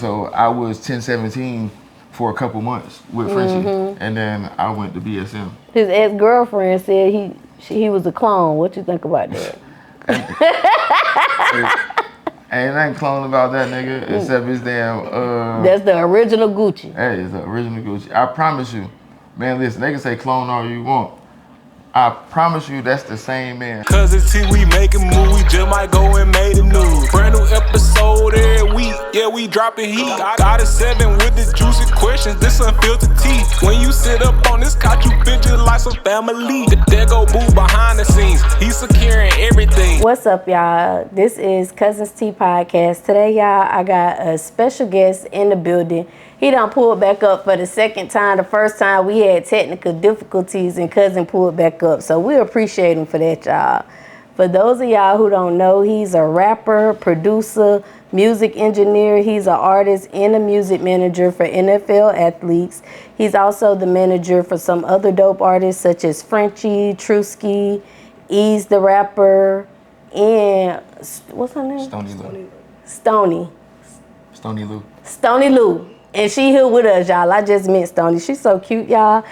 So I was 1017 for a couple months with Frenchie, and then I went to BSM. His ex-girlfriend said he was a clone. What you think about that? Ain't nothing clone about that nigga except his damn. That's the original Gucci. That is the original Gucci. I promise you, man. Listen, they can say clone all you want. I promise you, that's the same man. Cuzn T, we making move, we just might go and make the news. Brand new episode every week, yeah, we dropping heat. Got a 7 with the juicy questions, this unfiltered tea. When you sit up on this couch, you feel just like some family. There go Boo behind the scenes, he's securing everything. What's up, y'all? This is Cuzn T Podcast. Today, y'all, I got a special guest in the building. He done pulled back up for the second time. The first time we had technical difficulties and Cuzn pulled back up. So we appreciate him for that, y'all. For those of y'all who don't know, he's a rapper, producer, music engineer. He's an artist and a music manager for NFL athletes. He's also the manager for some other dope artists such as Frenchie, Truski, Ease the Rapper, and what's her name? Stony Lou. And she here with us, y'all. I just met Stony. She's so cute, y'all.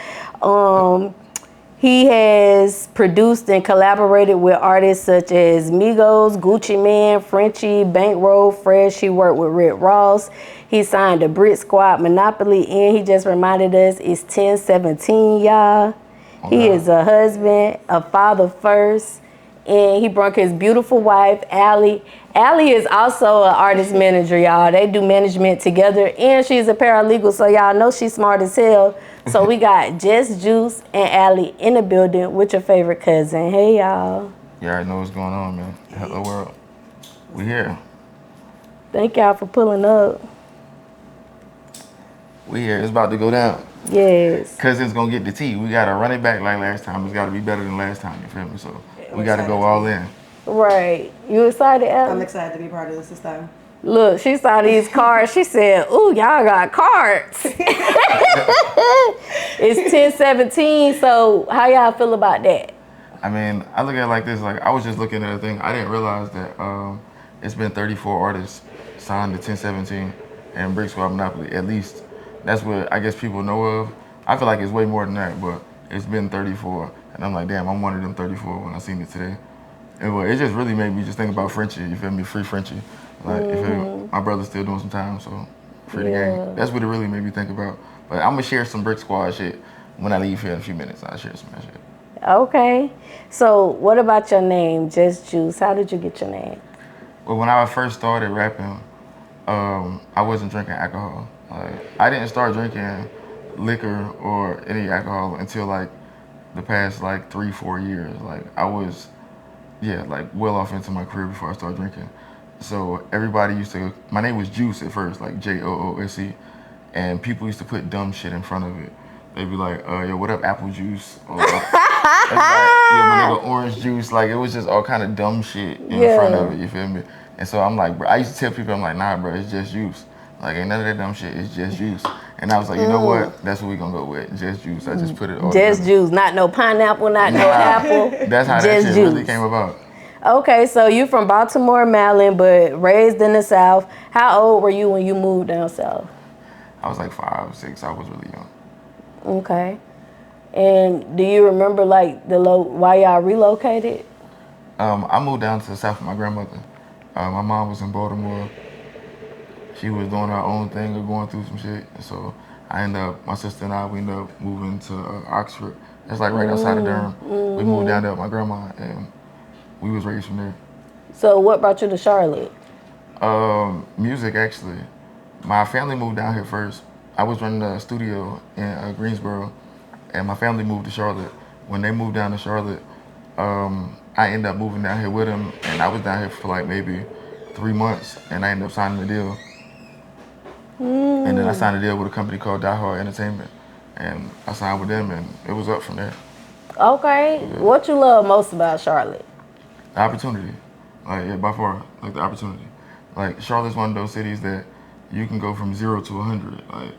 He has produced and collaborated with artists such as Migos, Gucci Mane, Frenchie, Bankroll, Fresh. He worked with Rick Ross. He signed to Brit Squad, Monopoly, and he just reminded us it's 1017, y'all. He is a husband, a father first, and he brought his beautiful wife, Allie. Allie is also an artist manager, y'all. They do management together, and she's a paralegal, so y'all know she's smart as hell. So we got JussJoose and Allie in the building with your favorite cousin. Hey, y'all. You already know what's going on, man. Hello, world. We here. Thank y'all for pulling up. We here. It's about to go down. Yes. Cousin's gonna get the tea. We gotta run it back like last time. It's gotta be better than last time, you feel me? So we gotta go all in. Right. You excited, Allie? I'm excited to be part of this time. Look, she saw these cards. She said, ooh, y'all got cards. It's 1017, so how y'all feel about that? I mean, I look at it like this. Like, I was just looking at a thing. I didn't realize that it's been 34 artists signed to 1017 and Brick Squad Monopoly, at least. That's what I guess people know of. I feel like it's way more than that, but it's been 34. And I'm like, damn, I'm one of them 34 when I seen it today. It just really made me just think about Frenchie, you feel me? Free Frenchie. Like, you feel me? My brother's still doing some time, so free the game. That's what it really made me think about. But I'm gonna share some Brick Squad shit when I leave here in a few minutes. I'll share some of that shit. Okay. So what about your name, JussJoose? How did you get your name? Well, when I first started rapping, I wasn't drinking alcohol. Like, I didn't start drinking liquor or any alcohol until like the past like 3-4 years. Like, I was, like well off into my career before I started drinking. So everybody used to, my name was Juice at first, like Joose, and people used to put dumb shit in front of it. They'd be like, yo, what up, apple juice? Or like, yo, my nigga, orange juice. Like, it was just all kind of dumb shit in front of it, you feel me? And so I'm like, bro, I used to tell people, I'm like, nah, bro, it's just juice. Like, ain't none of that dumb shit, it's just juice. And I was like, you know what? That's what we gonna go with, just juice. I just put it all Just juice, not no pineapple, not no apple. That's how that shit really came about. Okay, so you from Baltimore, Maryland, but raised in the South. How old were you when you moved down south? I was like 5, 6. I was really young. Okay. And do you remember like why y'all relocated? I moved down to the South with my grandmother. My mom was in Baltimore. She was doing her own thing or going through some shit. And so my sister and I, we ended up moving to Oxford. That's like right outside of Durham. We moved down there with my grandma and we was raised from there. So what brought you to Charlotte? Music, actually. My family moved down here first. I was running a studio in Greensboro, and my family moved to Charlotte. When they moved down to Charlotte, I ended up moving down here with them, and I was down here for like maybe 3 months, and I ended up signing a deal. And then I signed a deal with a company called Die Hard Entertainment, and I signed with them, and it was up from there. Okay. Yeah. What you love most about Charlotte? The opportunity. Like, yeah, by far, like the opportunity. Like, Charlotte's one of those cities that you can go from 0 to 100. Like,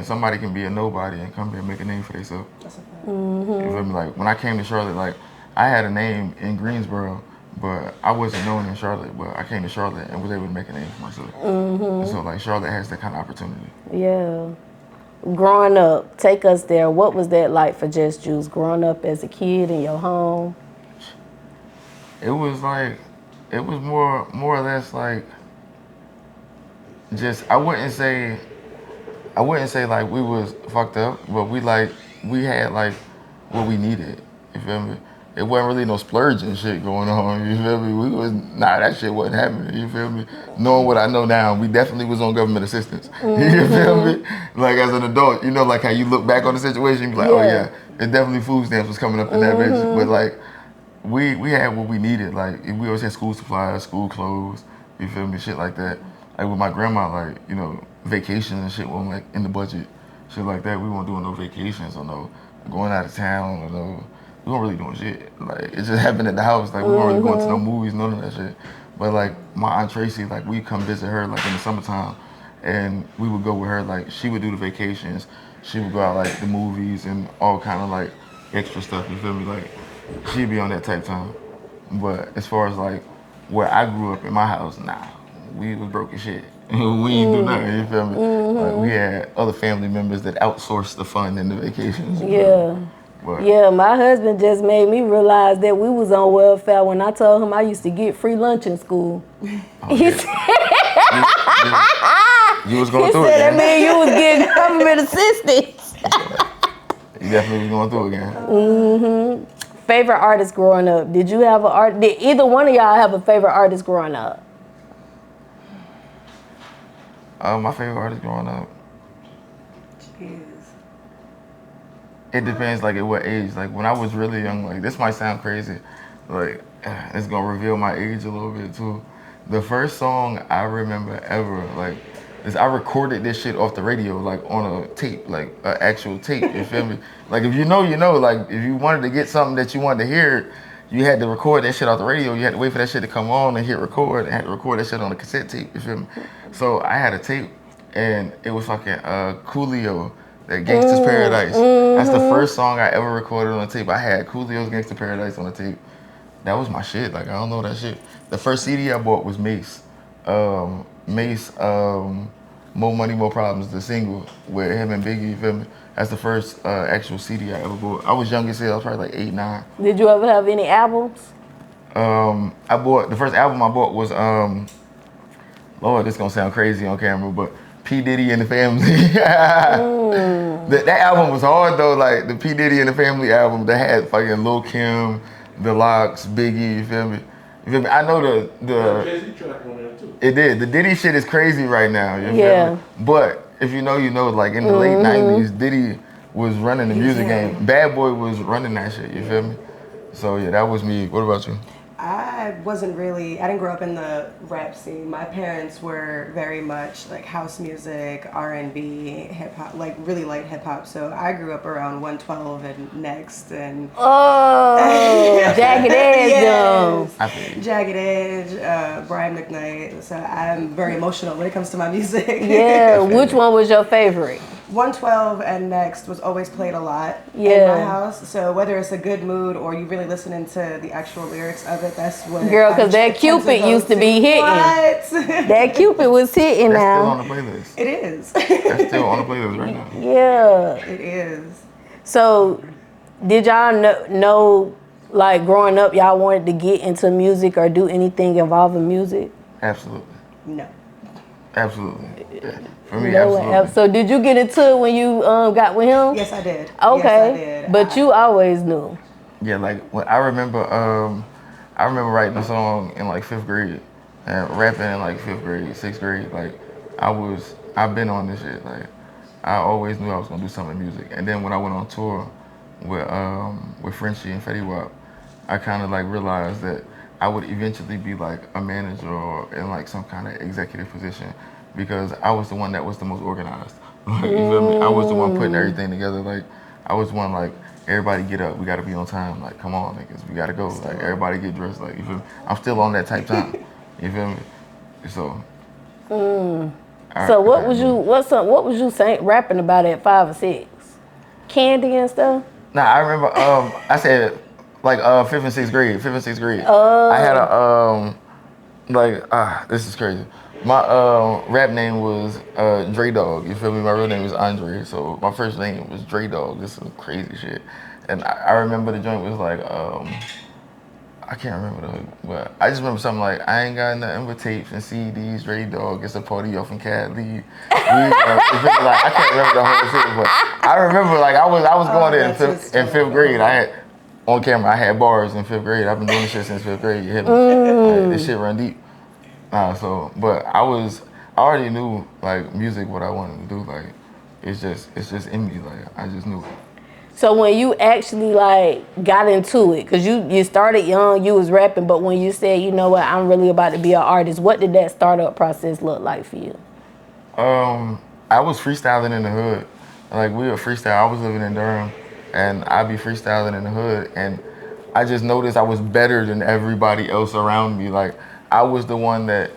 somebody can be a nobody and come here and make a name for themselves. You feel me? Like, when I came to Charlotte, like, I had a name in Greensboro, but I wasn't known in Charlotte. But I came to Charlotte and was able to make a name for myself. So like Charlotte has that kind of opportunity. Yeah. Growing up, take us there. What was that like for JussJoose growing up as a kid in your home? It was like, it was more or less like, just I wouldn't say like we was fucked up, but we had like what we needed. You feel me? It wasn't really no splurging shit going on. You feel me? That shit wasn't happening. You feel me? Knowing what I know now, we definitely was on government assistance. You feel me? Like as an adult, you know, like how you look back on the situation, you be like, oh yeah, it definitely food stamps was coming up in that bitch. But like we had what we needed. Like we always had school supplies, school clothes. You feel me? Shit like that. Like with my grandma, like you know, vacations and shit wasn't like in the budget. Shit like that. We weren't doing no vacations or no going out of town or no. We weren't really doing shit. Like it just happened at the house. Like we weren't really going to no movies, none of that shit. But like my Aunt Tracy, like we come visit her like in the summertime, and we would go with her. Like she would do the vacations. She would go out like the movies and all kind of like extra stuff. You feel me? Like she'd be on that type time. But as far as like where I grew up in my house, nah, we was broke as shit. We ain't do nothing. You feel me? Like we had other family members that outsourced the fun and the vacations. Yeah. But Yeah, my husband just made me realize that we was on welfare when I told him I used to get free lunch in school. He said, you was going he through said it that again. mean you was getting government assistance. You definitely was going through it again. Favorite artist growing up? Did you have did either one of y'all have a favorite artist growing up? My favorite artist growing up. Jeez. It depends, like, at what age. Like, when I was really young, like, this might sound crazy. Like, it's gonna reveal my age a little bit, too. The first song I remember ever, like, is I recorded this shit off the radio, like, on a tape, like, an actual tape, you feel me? Like, if you know, you know. Like, if you wanted to get something that you wanted to hear, you had to record that shit off the radio. You had to wait for that shit to come on and hit record, and had to record that shit on a cassette tape, you feel me? So I had a tape, and it was fucking Coolio, that Gangsta's Paradise. That's the first song I ever recorded on a tape. I had Coolio's Gangsta's Paradise on the tape. That was my shit. Like, I don't know that shit. The first CD I bought was Mace. More Money, More Problems, the single with him and Biggie, you feel me? That's the first actual CD I ever bought. I was young as hell. I was probably like 8, 9. Did you ever have any albums? The first album I bought was, Lord, this gonna sound crazy on camera, but P. Diddy and the Family. That album was hard though, like the P. Diddy and the Family album that had fucking Lil' Kim, The Lox, Biggie, you feel me? You feel me? I know the Jay-Z track on there too. it did. The Diddy shit is crazy right now, you Yeah. feel me? But if you know, you know, like in the late 90s, Diddy was running the music game. Bad Boy was running that shit, you feel me? So yeah, that was me. What about you? I didn't grow up in the rap scene. My parents were very much like house music, R&B, hip hop, like really light hip hop. So I grew up around 112 and Next and Jagged Edge though. I feel you. Jagged Edge, Brian McKnight. So I'm very emotional when it comes to my music. Yeah, which one was your favorite? 112 and Next was always played a lot in Yeah. my house. So whether it's a good mood or you really listening to the actual lyrics of it, that's what. Girl, because that Cupid used to be hitting. What? That Cupid was hitting That's still now. on the playlist. It is. That's still on the playlist right now. Yeah. It is. So, did y'all know, like growing up, y'all wanted to get into music or do anything involving music? Absolutely. No. Absolutely. Yeah. For me, No, absolutely. so did you get into it when you got with him? Yes, I did. Okay. Yes, I did. But you always knew. Yeah, like when I remember writing a song in like 5th grade and rapping in like 5th grade, 6th grade. Like I've been on this shit. Like I always knew I was gonna do something in music. And then when I went on tour with Frenchie and Fetty Wap, I kind of like realized that I would eventually be like a manager or in like some kind of executive position because I was the one that was the most organized. Like, you feel me? I was the one putting everything together. Like I was one like, everybody get up, we gotta be on time. Like, come on, niggas, we gotta go. Like everybody get dressed. Like, you feel me? I'm still on that type time. You feel me? So. So what was you saying rapping about at 5 or 6? Candy and stuff? Nah, I remember. I said Like fifth and sixth grade. I had a this is crazy. My rap name was Dre Dog. You feel me? My real name is Andre. So my first name was Dre Dog. This is crazy shit. And I remember the joint was like I can't remember the hook, but I just remember something like, I ain't got nothing but tapes and CDs, Dre Dog, it's a party off in Cali. I can't remember the whole shit, but I remember like I was going there in fifth grade. I had on camera, I had bars in fifth grade. I've been doing this shit since fifth grade. You hit me? Like, this shit run deep. But I already knew like music, what I wanted to do. Like it's just in me. Like I just knew it. So when you actually like got into it, cause you started young, you was rapping, but when you said, you know what, I'm really about to be an artist, what did that startup process look like for you? I was freestyling in the hood. Like we were freestyle. I was living in Durham, and I'd be freestyling in the hood, and I just noticed I was better than everybody else around me. Like I was the one that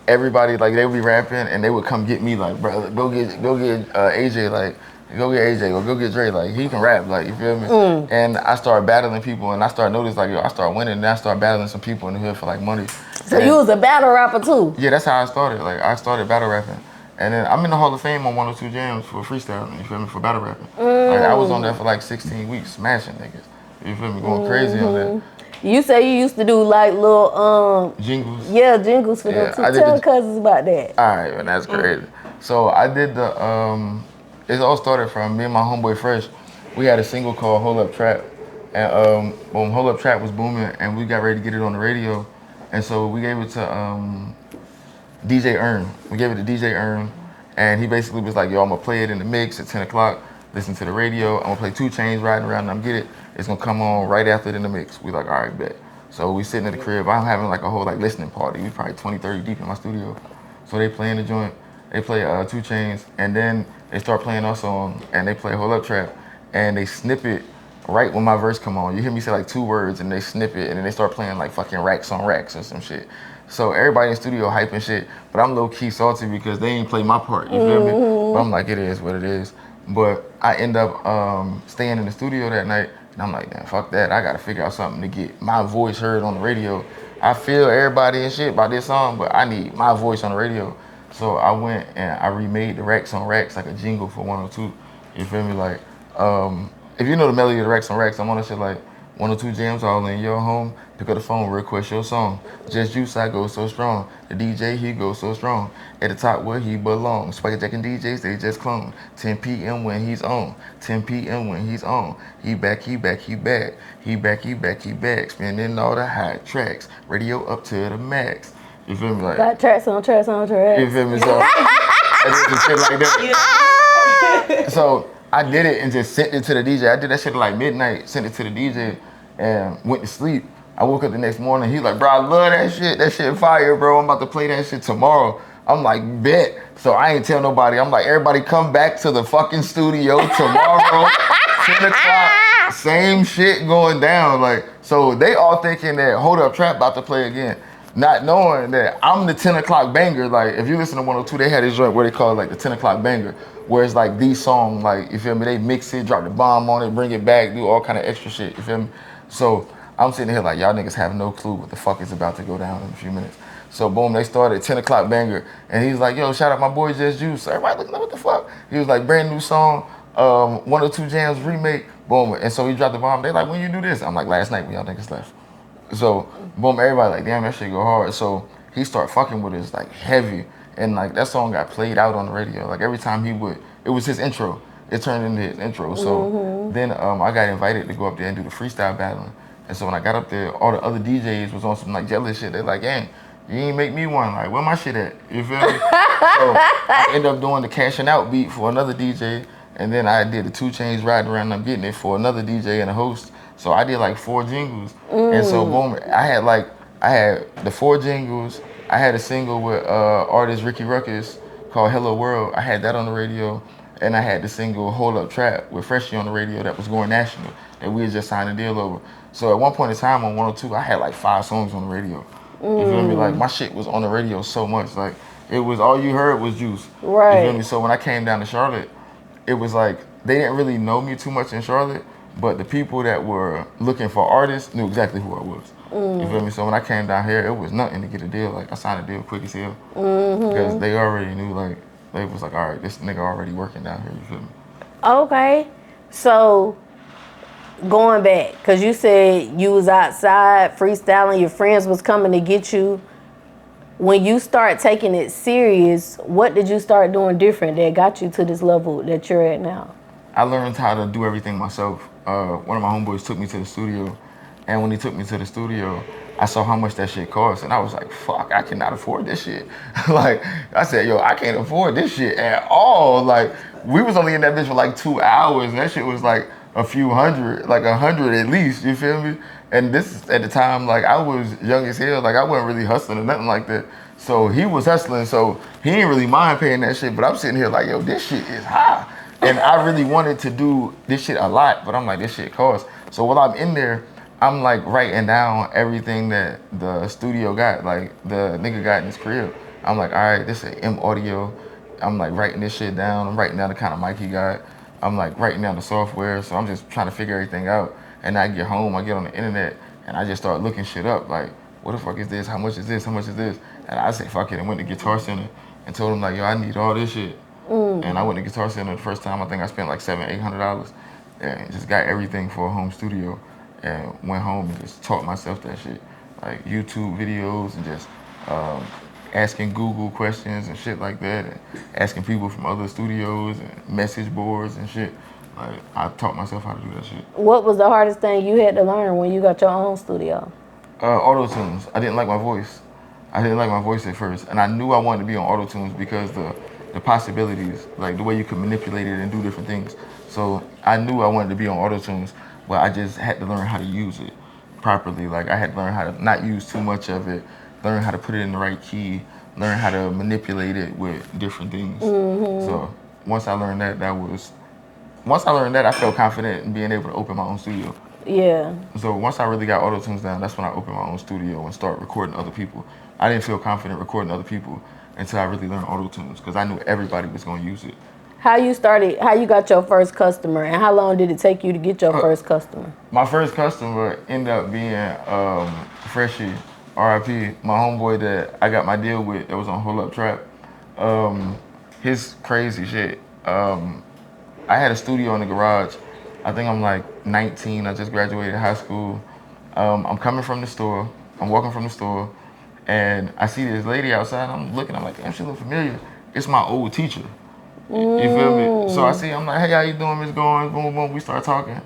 everybody like they would be rapping, and they would come get me like, bro, go get AJ like. Go get AJ or go get Dre, like he can rap, like you feel me? And I started battling people, and I started noticing like, yo, I started winning, and I started battling some people in the hood for like money. So you was a battle rapper too? Yeah, that's how I started. Like I started battle rapping, and then I'm in the Hall of Fame on 102 Jams for freestyling. You feel me? For battle rapping. Like I was on there for like 16 weeks, smashing niggas. You feel me? Going crazy on that. You say you used to do like little jingles. Yeah, jingles for them too. Tell cousins about that. All right, man, that's crazy. So I did the it all started from me and my homeboy Fresh. We had a single called Hold Up Trap. And Hold Up Trap was booming, and we got ready to get it on the radio. And so we gave it to DJ Earn. We gave it to DJ Earn, and he basically was like, yo, I'm gonna play it in the mix at 10 o'clock, listen to the radio. I'm gonna play 2 Chainz Riding Around, and I'm get it. It's gonna come on right after it in the mix. We like, all right, bet. So we sitting at the crib. I'm having like a whole like listening party. We probably 20, 30 deep in my studio. So they playing the joint. They play 2 Chainz, and then they start playing our song, and they play Hold Up Trap, and they snip it right when my verse come on. You hear me say like 2 words, and they snip it, and then they start playing like fucking racks on racks or some shit. So everybody in the studio hyping shit, but I'm low key salty because they ain't play my part. You feel me? But I'm like, it is what it is. But I end up staying in the studio that night, and I'm like, man, fuck that. I gotta figure out something to get my voice heard on the radio. I feel everybody and shit about this song, but I need my voice on the radio. So I went and I remade the Racks on Racks like a jingle for 102. You feel me? Like, if you know the melody of the Racks on Racks, I'm on that shit like 102 Jams all in your home. Pick up the phone, request your song. JussJoose, I go so strong. The DJ, he goes so strong. At the top where he belongs. Swagger jacking DJs, they just clone. 10 p.m. when he's on. 10 p.m. when he's on. He back, he back, he back. He back, he back, he back. Spinning all the hot tracks. Radio up to the max. You feel me? Like got tracks on tracks on tracks. You feel me? So I did shit like that. So I did it and just sent it to the DJ. I did that shit at like midnight, sent it to the DJ, and went to sleep. I woke up the next morning. He's like, bro, I love that shit. That shit fire, bro. I'm about to play that shit tomorrow. I'm like, bet. So I ain't tell nobody. I'm like, everybody come back to the fucking studio tomorrow, 10 o'clock. Same shit going down. Like, so they all thinking that Hold Up Trap about to play again. Not knowing that I'm the 10 o'clock banger. Like, if you listen to 102, they had this joint where they call it like the 10 o'clock banger, where it's like the song, like, you feel me? They mix it, drop the bomb on it, bring it back, do all kind of extra shit, you feel me? So I'm sitting here like, y'all niggas have no clue what the fuck is about to go down in a few minutes. So boom, they started 10 o'clock banger, and he's like, yo, shout out my boy JussJoose. So everybody looking like, what the fuck? He was like, brand new song, 102 Jams remake, boom. And so he dropped the bomb. They like, when you do this? I'm like, last night when y'all niggas left. So, boom, everybody like, damn, that shit go hard. So he started fucking with us like heavy. And like that song got played out on the radio. Like every time he would, it was his intro. It turned into his intro. So then I got invited to go up there and do the freestyle battling. And so when I got up there, all the other DJs was on some like jealous shit. They're like, hey, you ain't make me one. Like, where my shit at? You feel me? So I ended up doing the Cashing Out beat for another DJ. And then I did the 2 Chainz Riding Around, I'm getting it for another DJ and a host. So I did like 4 jingles. And so boom, I had the 4 jingles. I had a single with artist Ricky Ruckus called Hello World. I had that on the radio. And I had the single Hold Up Trap with Frenchie on the radio that was going national, that we had just signed a deal over. So at one point in time on 102, I had like 5 songs on the radio. You feel me? Like my shit was on the radio so much. Like it was, all you heard was Juice. Right. You feel me? So when I came down to Charlotte, it was like, they didn't really know me too much in Charlotte. but the people that were looking for artists knew exactly who I was. You feel me? So when I came down here, it was nothing to get a deal. Like I signed a deal quick as hell because they already knew. Like they was like, all right, this nigga already working down here. You feel me? Okay. So going back, because you said you was outside freestyling, your friends was coming to get you. When you start taking it serious, what did you start doing different that got you to this level that you're at now? I learned how to do everything myself. One of my homeboys took me to the studio, and when he took me to the studio, I saw how much that shit cost, and I was like, fuck, I cannot afford this shit. Like, I said, yo, I can't afford this shit at all. Like, we was only in that bitch for like 2 hours, and that shit was like a few hundred, like 100 at least, you feel me? And this, at the time, like, I was young as hell, like, I wasn't really hustling or nothing like that. So he was hustling, so he didn't really mind paying that shit, but I'm sitting here like, yo, this shit is high. And I really wanted to do this shit a lot, but I'm like, this shit costs. So while I'm in there, I'm like writing down everything that the studio got, like the nigga got in his crib. I'm like, all right, this is M audio. I'm like writing this shit down. I'm writing down the kind of mic he got. I'm like writing down the software. So I'm just trying to figure everything out. And I get home, I get on the internet, and I just start looking shit up. Like, what the fuck is this? How much is this? How much is this? And I say, fuck it, and went to Guitar Center and told him like, yo, I need all this shit. And I went to Guitar Center the first time. I think I spent like $700-800 and just got everything for a home studio and went home and just taught myself that shit. Like YouTube videos and just asking Google questions and shit like that, and asking people from other studios and message boards and shit. Like, I taught myself how to do that shit. What was the hardest thing you had to learn when you got your own studio? Auto-tunes. I didn't like my voice. I didn't like my voice at first, and I knew I wanted to be on auto-tunes because the possibilities, like the way you could manipulate it and do different things. So I knew I wanted to be on auto-tunes, but I just had to learn how to use it properly. Like, I had to learn how to not use too much of it, learn how to put it in the right key, learn how to manipulate it with different things. So once I learned that, I felt confident in being able to open my own studio. Yeah. So once I really got auto-tunes down, that's when I opened my own studio and started recording other people. I didn't feel confident recording other people until I really learned auto-tunes because I knew everybody was going to use it. How you got your first customer, and how long did it take you to get your first customer? My first customer ended up being Frenchie, R.I.P., my homeboy that I got my deal with that was on Hold Up Trap. His crazy shit. I had a studio in the garage. I think I'm like 19. I just graduated high school. I'm coming from the store. I'm walking from the store, and I see this lady outside. I'm looking. I'm like, damn, she look familiar. It's my old teacher. You feel me? So I see. I'm like, hey, how you doing, Miss Goins? Boom, boom. We start talking,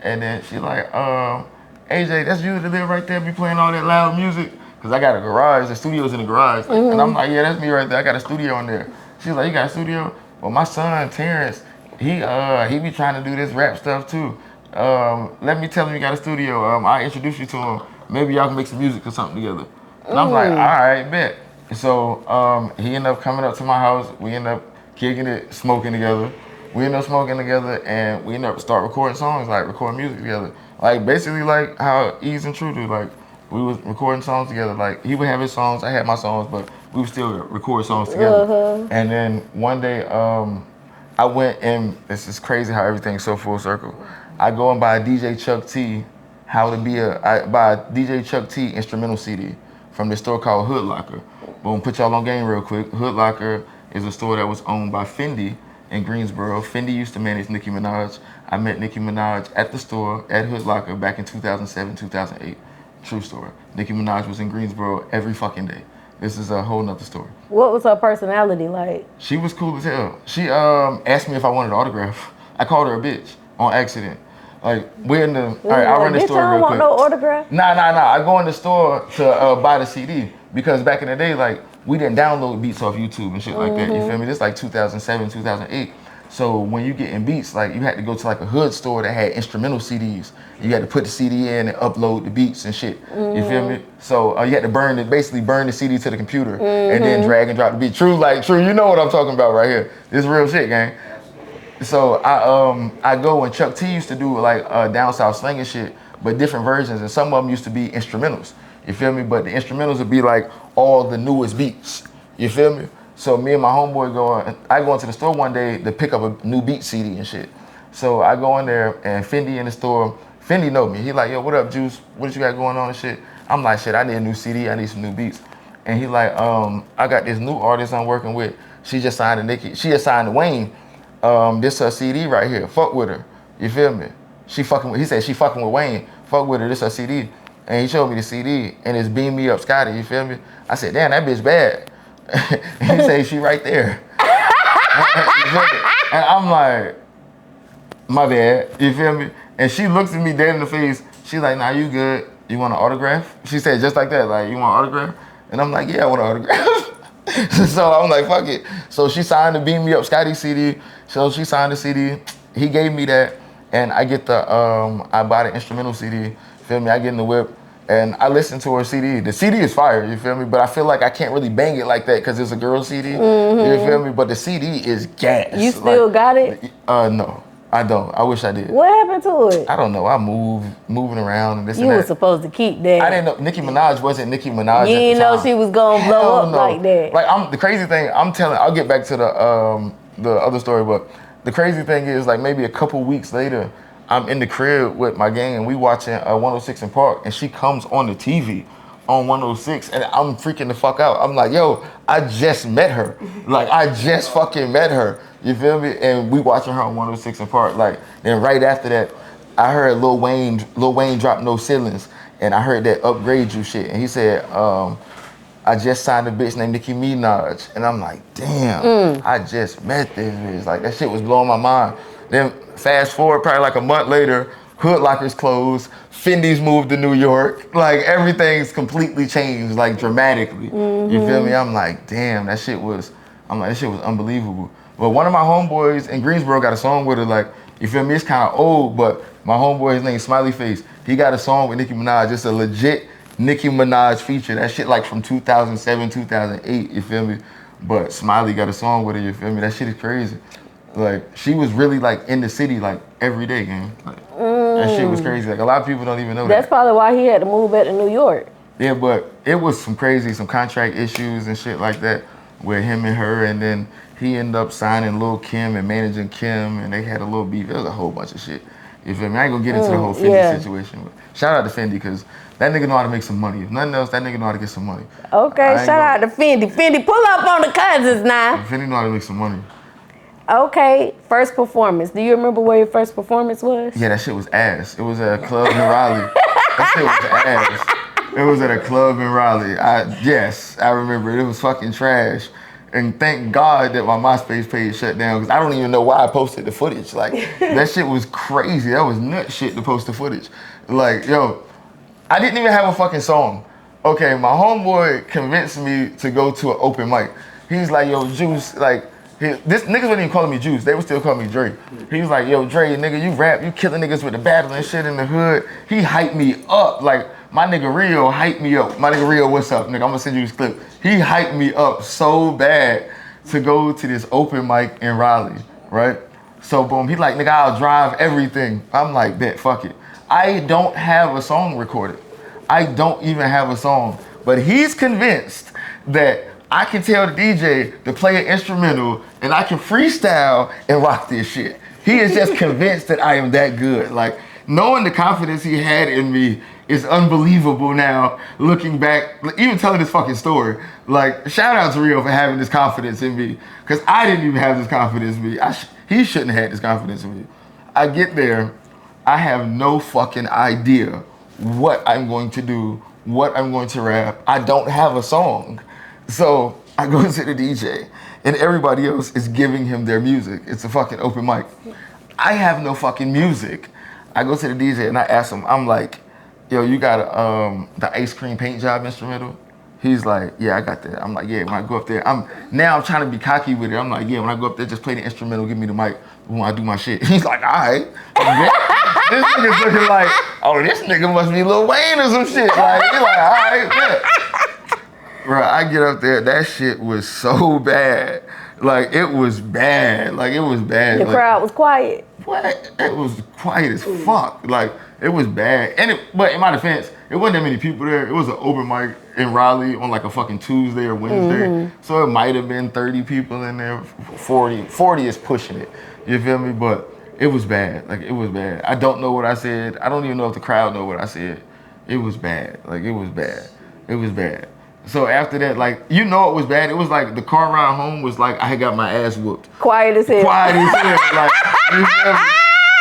and then she like, AJ, that's you that live right there, be playing all that loud music. Cause I got a garage. The studio's in the garage, and I'm like, yeah, that's me right there. I got a studio in there. She's like, you got a studio? Well, my son Terrence. He be trying to do this rap stuff too. Let me tell him you got a studio. I'll introduce you to him. Maybe y'all can make some music or something together. And I'm like, all right, bet. So he ended up coming up to my house. We ended up kicking it, smoking together. We ended up smoking together, and we ended up start recording songs, like recording music together. Like basically like how Ease and True do. Like we was recording songs together. Like he would have his songs, I had my songs, but we would still record songs together. And then one day, I went and this is crazy how everything's so full circle. I go and buy a DJ Chuck T, I buy a DJ Chuck T instrumental CD from this store called Hood Locker. Boom, put y'all on game real quick. Hood Locker is a store that was owned by Fendi in Greensboro. Fendi used to manage Nicki Minaj. I met Nicki Minaj at the store at Hood Locker back in 2007, 2008. True story. Nicki Minaj was in Greensboro every fucking day. This is a whole nother story. What was her personality like? She was cool as hell. She asked me if I wanted an autograph. I called her a bitch on accident. Like, we're in the, all right, I'll run the store real quick. Bitch, I don't want no autograph? Nah. I go in the store to buy the CD because back in the day, like, we didn't download beats off YouTube and shit like that, you feel me? This is like 2007, 2008. So when you get in beats, like, you had to go to like a hood store that had instrumental CDs. You had to put the CD in and upload the beats and shit, you feel me? So you had to basically burn the CD to the computer and then drag and drop the beat. True, you know what I'm talking about right here. This is real shit, gang. So I go and Chuck T used to do like down south slang and shit, but different versions, and some of them used to be instrumentals. You feel me? But the instrumentals would be like all the newest beats. You feel me? So me and my homeboy I go into the store one day to pick up a new beat CD and shit. So I go in there and Fendi in the store. Fendi know me. He like, yo, what up, Juice? What you got going on and shit? I'm like, shit, I need a new CD. I need some new beats. And he like, I got this new artist I'm working with. She just signed to Nicki. She just signed to Wayne. This her CD right here. Fuck with her. You feel me? He said she fucking with Wayne. Fuck with her. This her CD. And he showed me the CD and it's Beam Me Up Scotty. You feel me? I said, damn, that bitch bad. And he said, she right there. And I'm like, my bad. You feel me? And she looks at me dead in the face. She's like, nah, you good. You want an autograph? She said just like that, like, you want an autograph? And I'm like, yeah, I want an autograph. So I'm like, fuck it. So she signed the Beam Me Up Scotty CD. So she signed the CD. He gave me that. And I get I buy the instrumental CD. Feel me? I get in the whip. And I listen to her CD. The CD is fire, you feel me? But I feel like I can't really bang it like that because it's a girl CD. You feel me? But the CD is gas. You still got it? No. I don't. I wish I did. What happened to it? I don't know. I moving around and this You and that. were supposed to keep that. I didn't know Nicki Minaj wasn't Nicki Minaj. You didn't know she was gonna blow up like that. Like the crazy thing, I'll get back to the other story, but the crazy thing is like maybe a couple weeks later, I'm in the crib with my gang and we watching 106 in Park and she comes on the TV on 106 and I'm freaking the fuck out. I'm like, yo, I just met her. Like I just fucking met her. You feel me? And we watching her on 106 in Park. Like, then right after that, I heard Lil Wayne drop No Ceilings. And I heard that Upgrade You shit. And he said, I just signed a bitch named Nicki Minaj. And I'm like, damn, I just met this bitch. Like that shit was blowing my mind. Then fast forward probably like a month later, Hood Locker's closed, Fendi's moved to New York. Like everything's completely changed, like dramatically. You feel me? I'm like, damn, that shit was unbelievable. But one of my homeboys in Greensboro got a song with her, like, you feel me? It's kind of old, but my homeboy, his name's Smiley Face. He got a song with Nicki Minaj, just a legit Nicki Minaj feature. That shit like from 2007, 2008, you feel me? But Smiley got a song with her, you feel me? That shit is crazy. Like, she was really like in the city like every day, gang. Like, that shit was crazy. Like a lot of people don't even know That's that. probably why he had to move back to New York. Yeah, but it was some contract issues and shit like that with him and her, and then he ended up signing Lil' Kim and managing Kim, and they had a little beef. It was a whole bunch of shit. You feel me? I ain't gonna get into the whole Fendi situation, but shout out to Fendi, because that nigga know how to make some money. If nothing else, that nigga know how to get some money. Okay, shout out to Fendi. Fendi, pull up on the Cuzns now. Fendi know how to make some money. Okay, first performance. Do you remember where your first performance was? Yeah, that shit was ass. It was at a club in Raleigh. That shit was ass. It was at a club in Raleigh. Yes, I remember. It was fucking trash. And thank God that my MySpace page shut down, because I don't even know why I posted the footage. Like, that shit was crazy. That was nut shit to post the footage. Like, yo, I didn't even have a fucking song. Okay, my homeboy convinced me to go to an open mic. He's like, yo, Juice, like, this niggas wasn't even calling me Juice. They would still call me Dre. He was like, yo, Dre, nigga, you rap, you killing niggas with the battle and shit in the hood. He hyped me up. Like, my nigga Rio hyped me up. My nigga Rio, what's up, nigga? I'm gonna send you this clip. He hyped me up so bad to go to this open mic in Raleigh, right? So boom, he like, nigga, I'll drive everything. I'm like, bet, fuck it. I don't have a song recorded. I don't even have a song. But he's convinced that I can tell the DJ to play an instrumental and I can freestyle and rock this shit. He is just convinced that I am that good. Like, knowing the confidence he had in me is unbelievable now, looking back, even telling this fucking story. Like, shout out to Rio for having this confidence in me, because I didn't even have this confidence in me. He shouldn't have had this confidence in me. I get there, I have no fucking idea what I'm going to do, what I'm going to rap. I don't have a song. So I go to the DJ and everybody else is giving him their music. It's a fucking open mic. I have no fucking music. I go to the DJ and I ask him, I'm like, yo, you got the ice cream paint job instrumental? He's like, yeah, I got that. I'm like, yeah, when I go up there, I'm trying to be cocky with it. I'm like, yeah, when I go up there, just play the instrumental, give me the mic when I do my shit. He's like, all right. This nigga's looking like, oh, this nigga must be Lil Wayne or some shit. Like, he's like, all right, yeah. Bro, I get up there, that shit was so bad. Like, it was bad. Like, it was bad. The crowd was quiet. What? It was quiet as fuck. Like, it was bad. But in my defense, it wasn't that many people there. It was an open mic in Raleigh on like a fucking Tuesday or Wednesday. So it might have been 30 people in there, 40. 40 is pushing it. You feel me? But It was bad. Like, it was bad. I don't know what I said. I don't even know if the crowd know what I said. It was bad. Like, it was bad. It was bad. So after that, like, you know it was bad. It was like the car ride home was like I had got my ass whooped. Quiet as hell. Quiet as hell. Like, you feel me?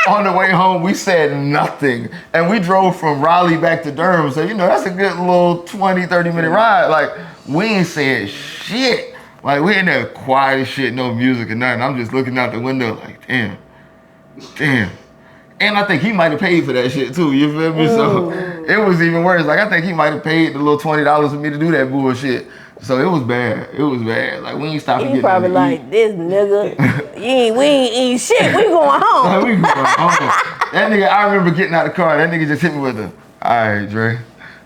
On the way home, we said nothing. And we drove from Raleigh back to Durham. So, you know, that's a good little 20, 30-minute ride. Like, we ain't said shit. Like, we in there quiet as shit, no music or nothing. I'm just looking out the window like, damn. And I think he might have paid for that shit too, you feel me? So it was even worse. Like, I think he might have paid the little $20 for me to do that bullshit. So it was bad. It was bad. Like, we ain't stopping getting probably like, this nigga, we ain't eating shit, we going home. Like, we going home. That nigga, I remember getting out of the car, that nigga just hit me with the, all right, Dre.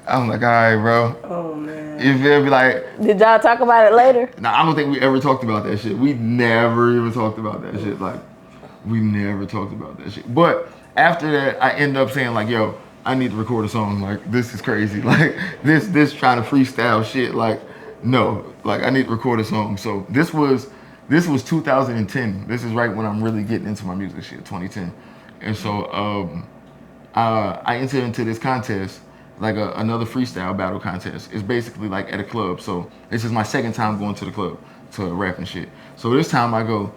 I'm like, all right, bro. Oh, man. You feel me? Like, did y'all talk about it later? nah, I don't think we ever talked about that shit. We never even talked about that shit. Like, we never talked about that shit. But after that, I end up saying, like, yo, I need to record a song. Like, this is crazy. Like, this trying to freestyle shit. Like, no, like, I need to record a song. So this was 2010. This is right when I'm really getting into my music shit, 2010. And so I entered into this contest, like another freestyle battle contest. It's basically like at a club. So this is my second time going to the club to rap and shit. So this time I go,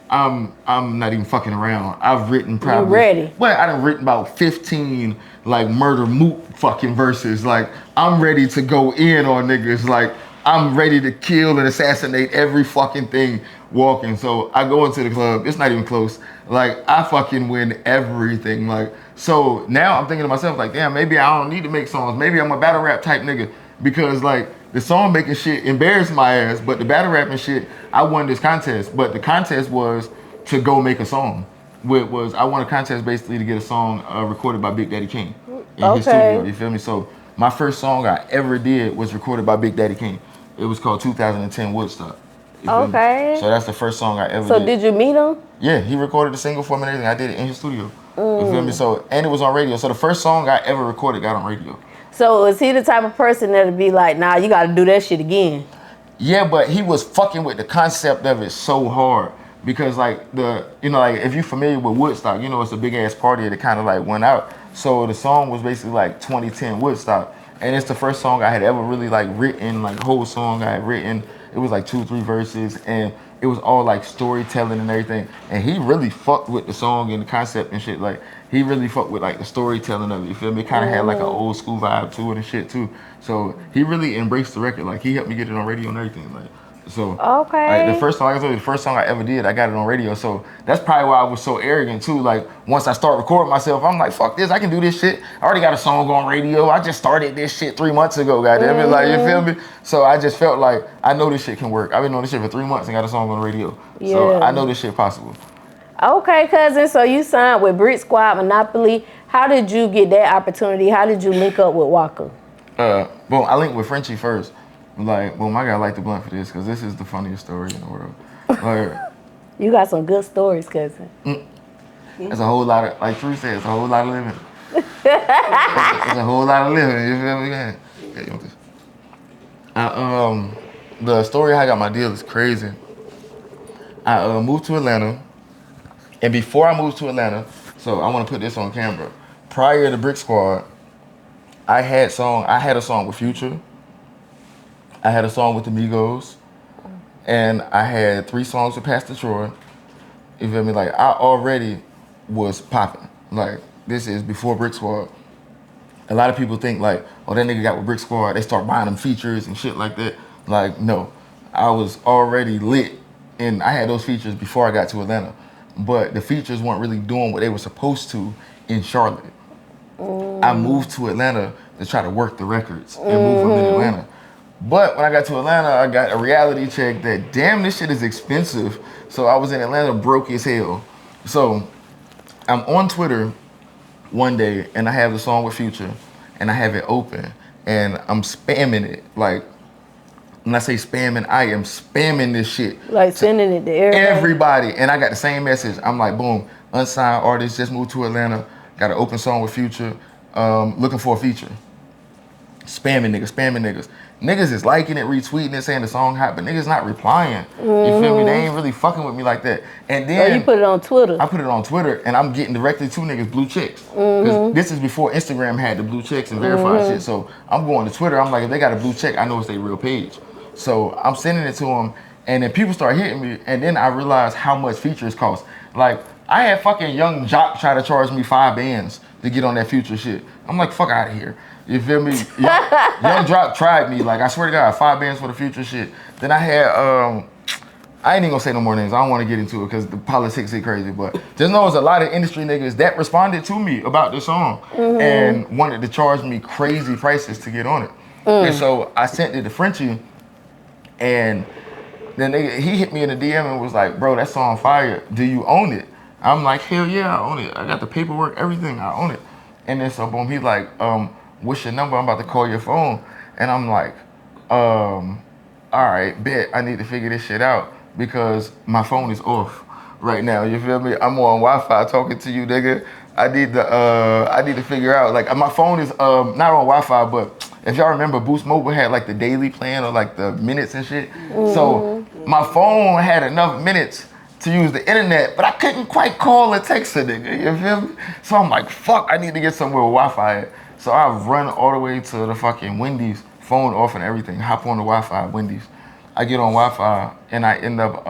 I'm not even fucking around. I've written probably. You ready? Well, I done written about 15 like murder moot fucking verses. Like, I'm ready to go in on niggas. Like, I'm ready to kill and assassinate every fucking thing walking. So I go into the club. It's not even close. Like, I fucking win everything. Like, so now I'm thinking to myself, like, damn, maybe I don't need to make songs. Maybe I'm a battle rap type nigga, because like the song making shit embarrassed my ass, but the battle rapping shit, I won this contest. But the contest was to go make a song. I won a contest basically to get a song recorded by Big Daddy Kane in his studio. You feel me? So my first song I ever did was recorded by Big Daddy Kane. It was called 2010 Woodstock. Okay. So that's the first song I ever did. So did you meet him? Yeah, he recorded the single for me and everything. I did it in his studio. You feel me? So, and it was on radio. So the first song I ever recorded got on radio. So is he the type of person that'll be like, nah, you gotta do that shit again? Yeah, but he was fucking with the concept of it so hard. Because like like if you're familiar with Woodstock, you know it's a big ass party that kind of like went out. So the song was basically like 2010 Woodstock. And it's the first song I had ever really like written, like whole song I had written. It was like 2-3 verses, and it was all like storytelling and everything. And he really fucked with the song and the concept and shit. Like, he really fucked with like the storytelling of it. You feel me? It kind of had like an old school vibe to it and shit too. So he really embraced the record. Like, he helped me get it on radio and everything. Like, so okay. Like, the first song I ever did, I got it on radio. So that's probably why I was so arrogant too. Like, once I start recording myself, I'm like, fuck this, I can do this shit. I already got a song on radio. I just started this shit 3 months ago, goddamn it. Like, you feel me? So I just felt like I know this shit can work. I've been doing this shit for 3 months and got a song on the radio. Yeah. So I know this shit possible. Okay, Cuzn. So you signed with Brick Squad, Monopoly. How did you get that opportunity? How did you link up with Waka? Boom, I linked with Frenchie first. Like, boom, I gotta light the blunt for this, because this is the funniest story in the world. Like, you got some good stories, Cuzn. There's a whole lot of, like True said, it's a whole lot of living. It's a whole lot of living, you feel me? Yeah, you want this? The story how I got my deal is crazy. I moved to Atlanta, and before I moved to Atlanta, so I want to put this on camera. Prior to Brick Squad, I had a song with Future. I had a song with the Migos, and I had 3 songs with Pastor Troy. You feel me? Like, I already was popping. Like, this is before Brick Squad. A lot of people think like, oh, that nigga got with Brick Squad, they start buying them features and shit like that. Like, no, I was already lit, and I had those features before I got to Atlanta. But the features weren't really doing what they were supposed to in Charlotte. I moved to Atlanta to try to work the records and move them in Atlanta. But when I got to Atlanta, I got a reality check that, damn, this shit is expensive. So I was in Atlanta broke as hell. So I'm on Twitter one day, and I have the song with Future, and I have it open, and I'm spamming it. Like, when I say spamming, I am spamming this shit. Like sending it to everybody. And I got the same message. I'm like, boom, unsigned artist, just moved to Atlanta, got an open song with Future, looking for a feature. Spamming niggas. niggas is liking it, retweeting it, saying the song hot, but niggas not replying. You feel me? They ain't really fucking with me like that. And then you put it on Twitter. I put it on Twitter, and I'm getting directly to niggas blue checks. Because this is before Instagram had the blue checks and verified shit. So I'm going to Twitter. I'm like, if they got a blue check, I know it's their real page. So I'm sending it to them, and then people start hitting me, and then I realized how much features cost. Like, I had fucking Young Jock try to charge me 5 bands to get on that Future shit. I'm like, fuck out of here. You feel me? Young Jock tried me. Like, I swear to God, 5 bands for the Future shit. Then I had, I ain't even gonna say no more names. I don't want to get into it because the politics is crazy. But just know there's a lot of industry niggas that responded to me about this song and wanted to charge me crazy prices to get on it. And so I sent it to Frenchie, and then he hit me in the DM and was like, bro, that song fire. Do you own it? I'm like, hell yeah, I own it. I got the paperwork, everything, I own it. And then so boom, he's like, what's your number? I'm about to call your phone. And I'm like, all right, bet. I need to figure this shit out because my phone is off right now. You feel me? I'm on Wi-Fi talking to you, nigga. I need to figure out, like, my phone is not on Wi-Fi, but if y'all remember, Boost Mobile had like the daily plan or like the minutes and shit. So my phone had enough minutes to use the internet, but I couldn't quite call or text a nigga, you feel me? So I'm like, fuck, I need to get somewhere with Wi-Fi at. So I run all the way to the fucking Wendy's, phone off and everything, hop on the Wi-Fi at Wendy's. I get on Wi-Fi and I end up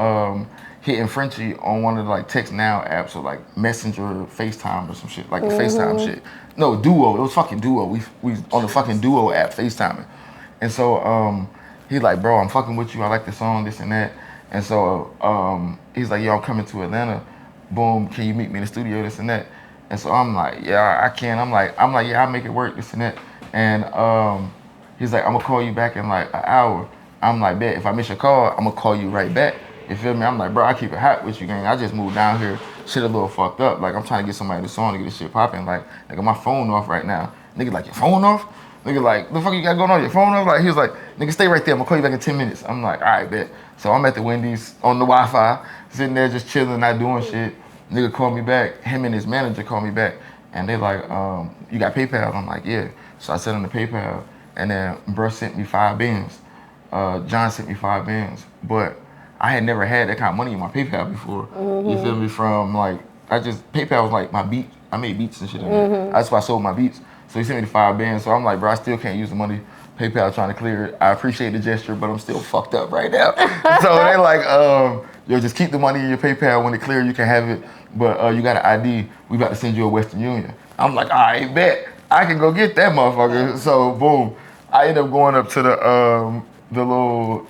hitting Frenchie on one of the like text now apps or like Messenger, FaceTime or some shit, like the FaceTime shit. No, Duo, it was fucking Duo. We on the fucking Duo app FaceTiming. And so he's like, bro, I'm fucking with you. I like the song, this and that. And so he's like, yo, I'm coming to Atlanta. Boom, can you meet me in the studio, this and that? And so I'm like, yeah, I can. I'm like, yeah, I'll make it work, this and that. And he's like, I'm gonna call you back in like an hour. I'm like, bet, if I miss your call, I'm gonna call you right back. You feel me? I'm like, bro, I keep it hot with you, gang. I just moved down here, shit a little fucked up. Like, I'm trying to get somebody the song to get this shit popping. Like, nigga, my phone off right now. Nigga, like, your phone off? Nigga, like, the fuck you got going on? Your phone off? Like, he was like, nigga, stay right there. I'm gonna call you back in 10 minutes. I'm like, all right, bet. So I'm at the Wendy's on the Wi-Fi, sitting there just chilling, not doing shit. Nigga called me back. Him and his manager called me back. And they like, you got PayPal? I'm like, yeah. So I sent him the PayPal. And then bruh sent me 5 bands. John sent me 5 bands. But I had never had that kind of money in my PayPal before. You feel me? From like, PayPal was like my beat. I made beats and shit in there. That's why I sold my beats. So he sent me the 5 bands. So I'm like, bro, I still can't use the money. PayPal trying to clear it. I appreciate the gesture, but I'm still fucked up right now. So they're like, yo, just keep the money in your PayPal. When it clear, you can have it. But you got an ID. We about to send you a Western Union. I'm like, all right, bet. I can go get that motherfucker. So boom. I end up going up to the little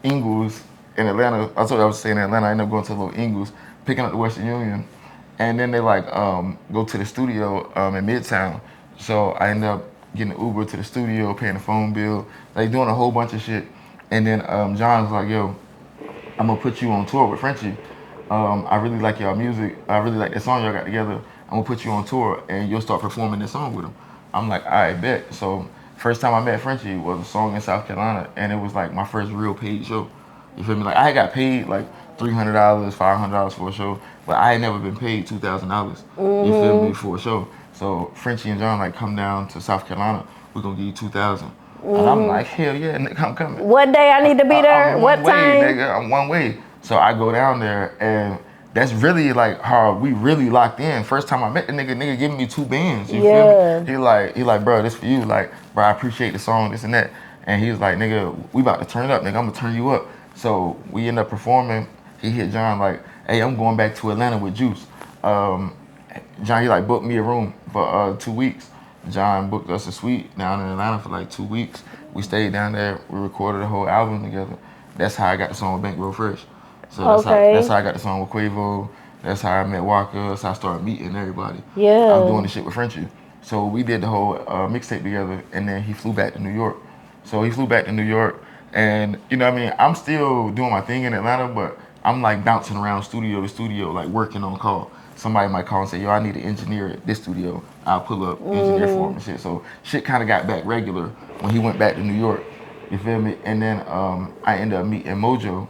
Ingles in Atlanta. I told you I was staying in Atlanta. I ended up going to the little Ingles, picking up the Western Union. And then they like go to the studio in Midtown. So I ended up getting an Uber to the studio, paying the phone bill, like doing a whole bunch of shit. And then John was like, yo, I'm gonna put you on tour with Frenchie. I really like y'all music. I really like that song y'all got together. I'm gonna put you on tour and you'll start performing this song with him. I'm like, all right, bet. So first time I met Frenchie was a song in South Carolina, and it was like my first real paid show. You feel me? Like I had got paid like $300, $500 for a show, but I had never been paid $2,000. You feel me, for a show. So Frenchie and John like, come down to South Carolina. We're gonna give you $2,000. And I'm like, hell yeah, nigga, I'm coming. What day I need to be there? I'm what one way, time? Nigga, I'm one way. So I go down there, and that's really like how we really locked in. First time I met the nigga giving me 2 bands. You feel me? He like, bro, this for you. Like, bro, I appreciate the song, this and that. And he was like, nigga, we about to turn it up, nigga. I'm gonna turn you up. So we end up performing. He hit John like, hey, I'm going back to Atlanta with Juice. John, he like booked me a room for 2 weeks. John booked us a suite down in Atlanta for like 2 weeks. We stayed down there. We recorded the whole album together. That's how I got the song with Bankroll Fresh. So that's how I got the song with Quavo. That's how I met Walker. That's how I started meeting everybody. Yeah. I'm doing the shit with Frenchie. So we did the whole mixtape together, and then he flew back to New York. So he flew back to New York, and you know what I mean? I'm still doing my thing in Atlanta, but I'm like bouncing around studio to studio, like working on call. Somebody might call and say, yo, I need an engineer at this studio. I'll pull up, engineer for him and shit. So shit kind of got back regular when he went back to New York. You feel me? And then I ended up meeting Mojo.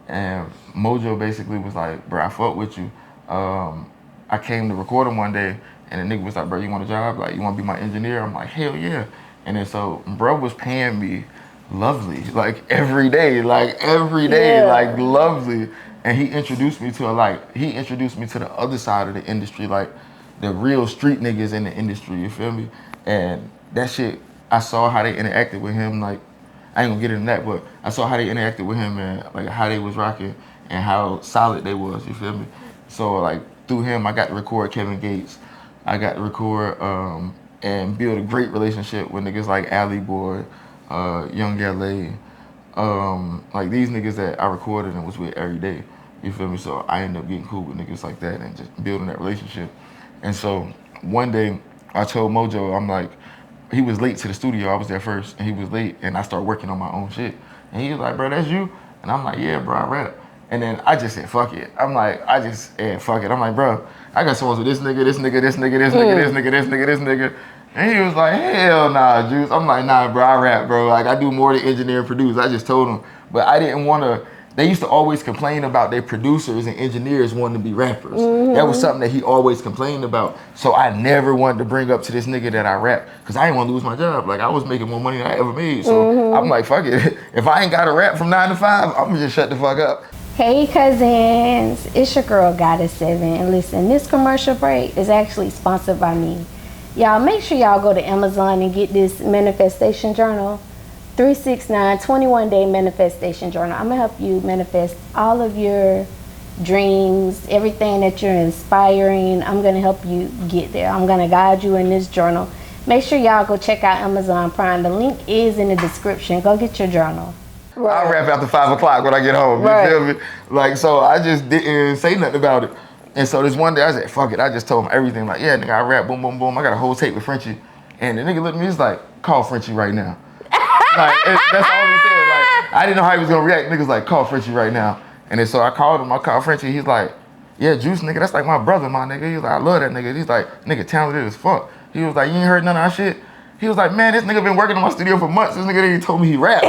And Mojo basically was like, bro, I fuck with you. I came to record him one day, and the nigga was like, bro, you want a job? Like, you want to be my engineer? I'm like, hell yeah. And then so bro was paying me lovely, like every day, Yeah. like lovely. And he introduced me to the other side of the industry, like the real street niggas in the industry, you feel me? And that shit, I saw how they interacted with him, like, I ain't gonna get into that, but I saw how they interacted with him and like how they was rocking and how solid they was, you feel me? So like through him, I got to record Kevin Gates. I got to record and build a great relationship with niggas like Alley Boy, Young LA, like these niggas that I recorded and was with every day. You feel me? So I ended up getting cool with niggas like that and just building that relationship. And so one day I told Mojo, I'm like, he was late to the studio. I was there first, and he was late, and I started working on my own shit. And he was like, bro, that's you? And I'm like, yeah, bro, I rap. And then I just said, fuck it. I'm like, fuck it. I'm like, bro, I got songs with this nigga, this nigga, this nigga, this nigga, this nigga, this nigga, this nigga. And he was like, hell nah, Juice. I'm like, nah, bro, I rap, bro. Like, I do more than engineer and produce. I just told him. But I didn't want to, they used to always complain about their producers and engineers wanting to be rappers. That was something that he always complained about. So I never wanted to bring up to this nigga that I rap, because I didn't want to lose my job. Like, I was making more money than I ever made. So I'm like, fuck it. If I ain't got to rap from 9 to 5, I'm going to just shut the fuck up. Hey cousins, it's your girl Goddess7, and listen, this commercial break is actually sponsored by me. Y'all make sure y'all go to Amazon and get this manifestation journal, 369 21-day manifestation journal. I'm gonna help you manifest all of your dreams, everything that you're inspiring. I'm gonna help you get there. I'm gonna guide you in this journal. Make sure y'all go check out Amazon Prime. The link is in the description. Go get your journal. I'll rap after 5 o'clock when I get home. You feel me? Like, so I just didn't say nothing about it. And so this one day I said, fuck it. I just told him everything. Like, yeah, nigga, I rap, boom, boom, boom. I got a whole tape with Frenchie. And the nigga looked at me, he's like, call Frenchie right now. Like, that's all he said. Like, I didn't know how he was gonna react. Niggas like, call Frenchie right now. And then so I called him. I called Frenchie. He's like, yeah, Juice, nigga, that's like my brother, my nigga. He's like, I love that nigga. He's like, nigga, talented as fuck. He was like, you ain't heard none of our shit? He was like, man, this nigga been working in my studio for months. This nigga didn't even told me he rap.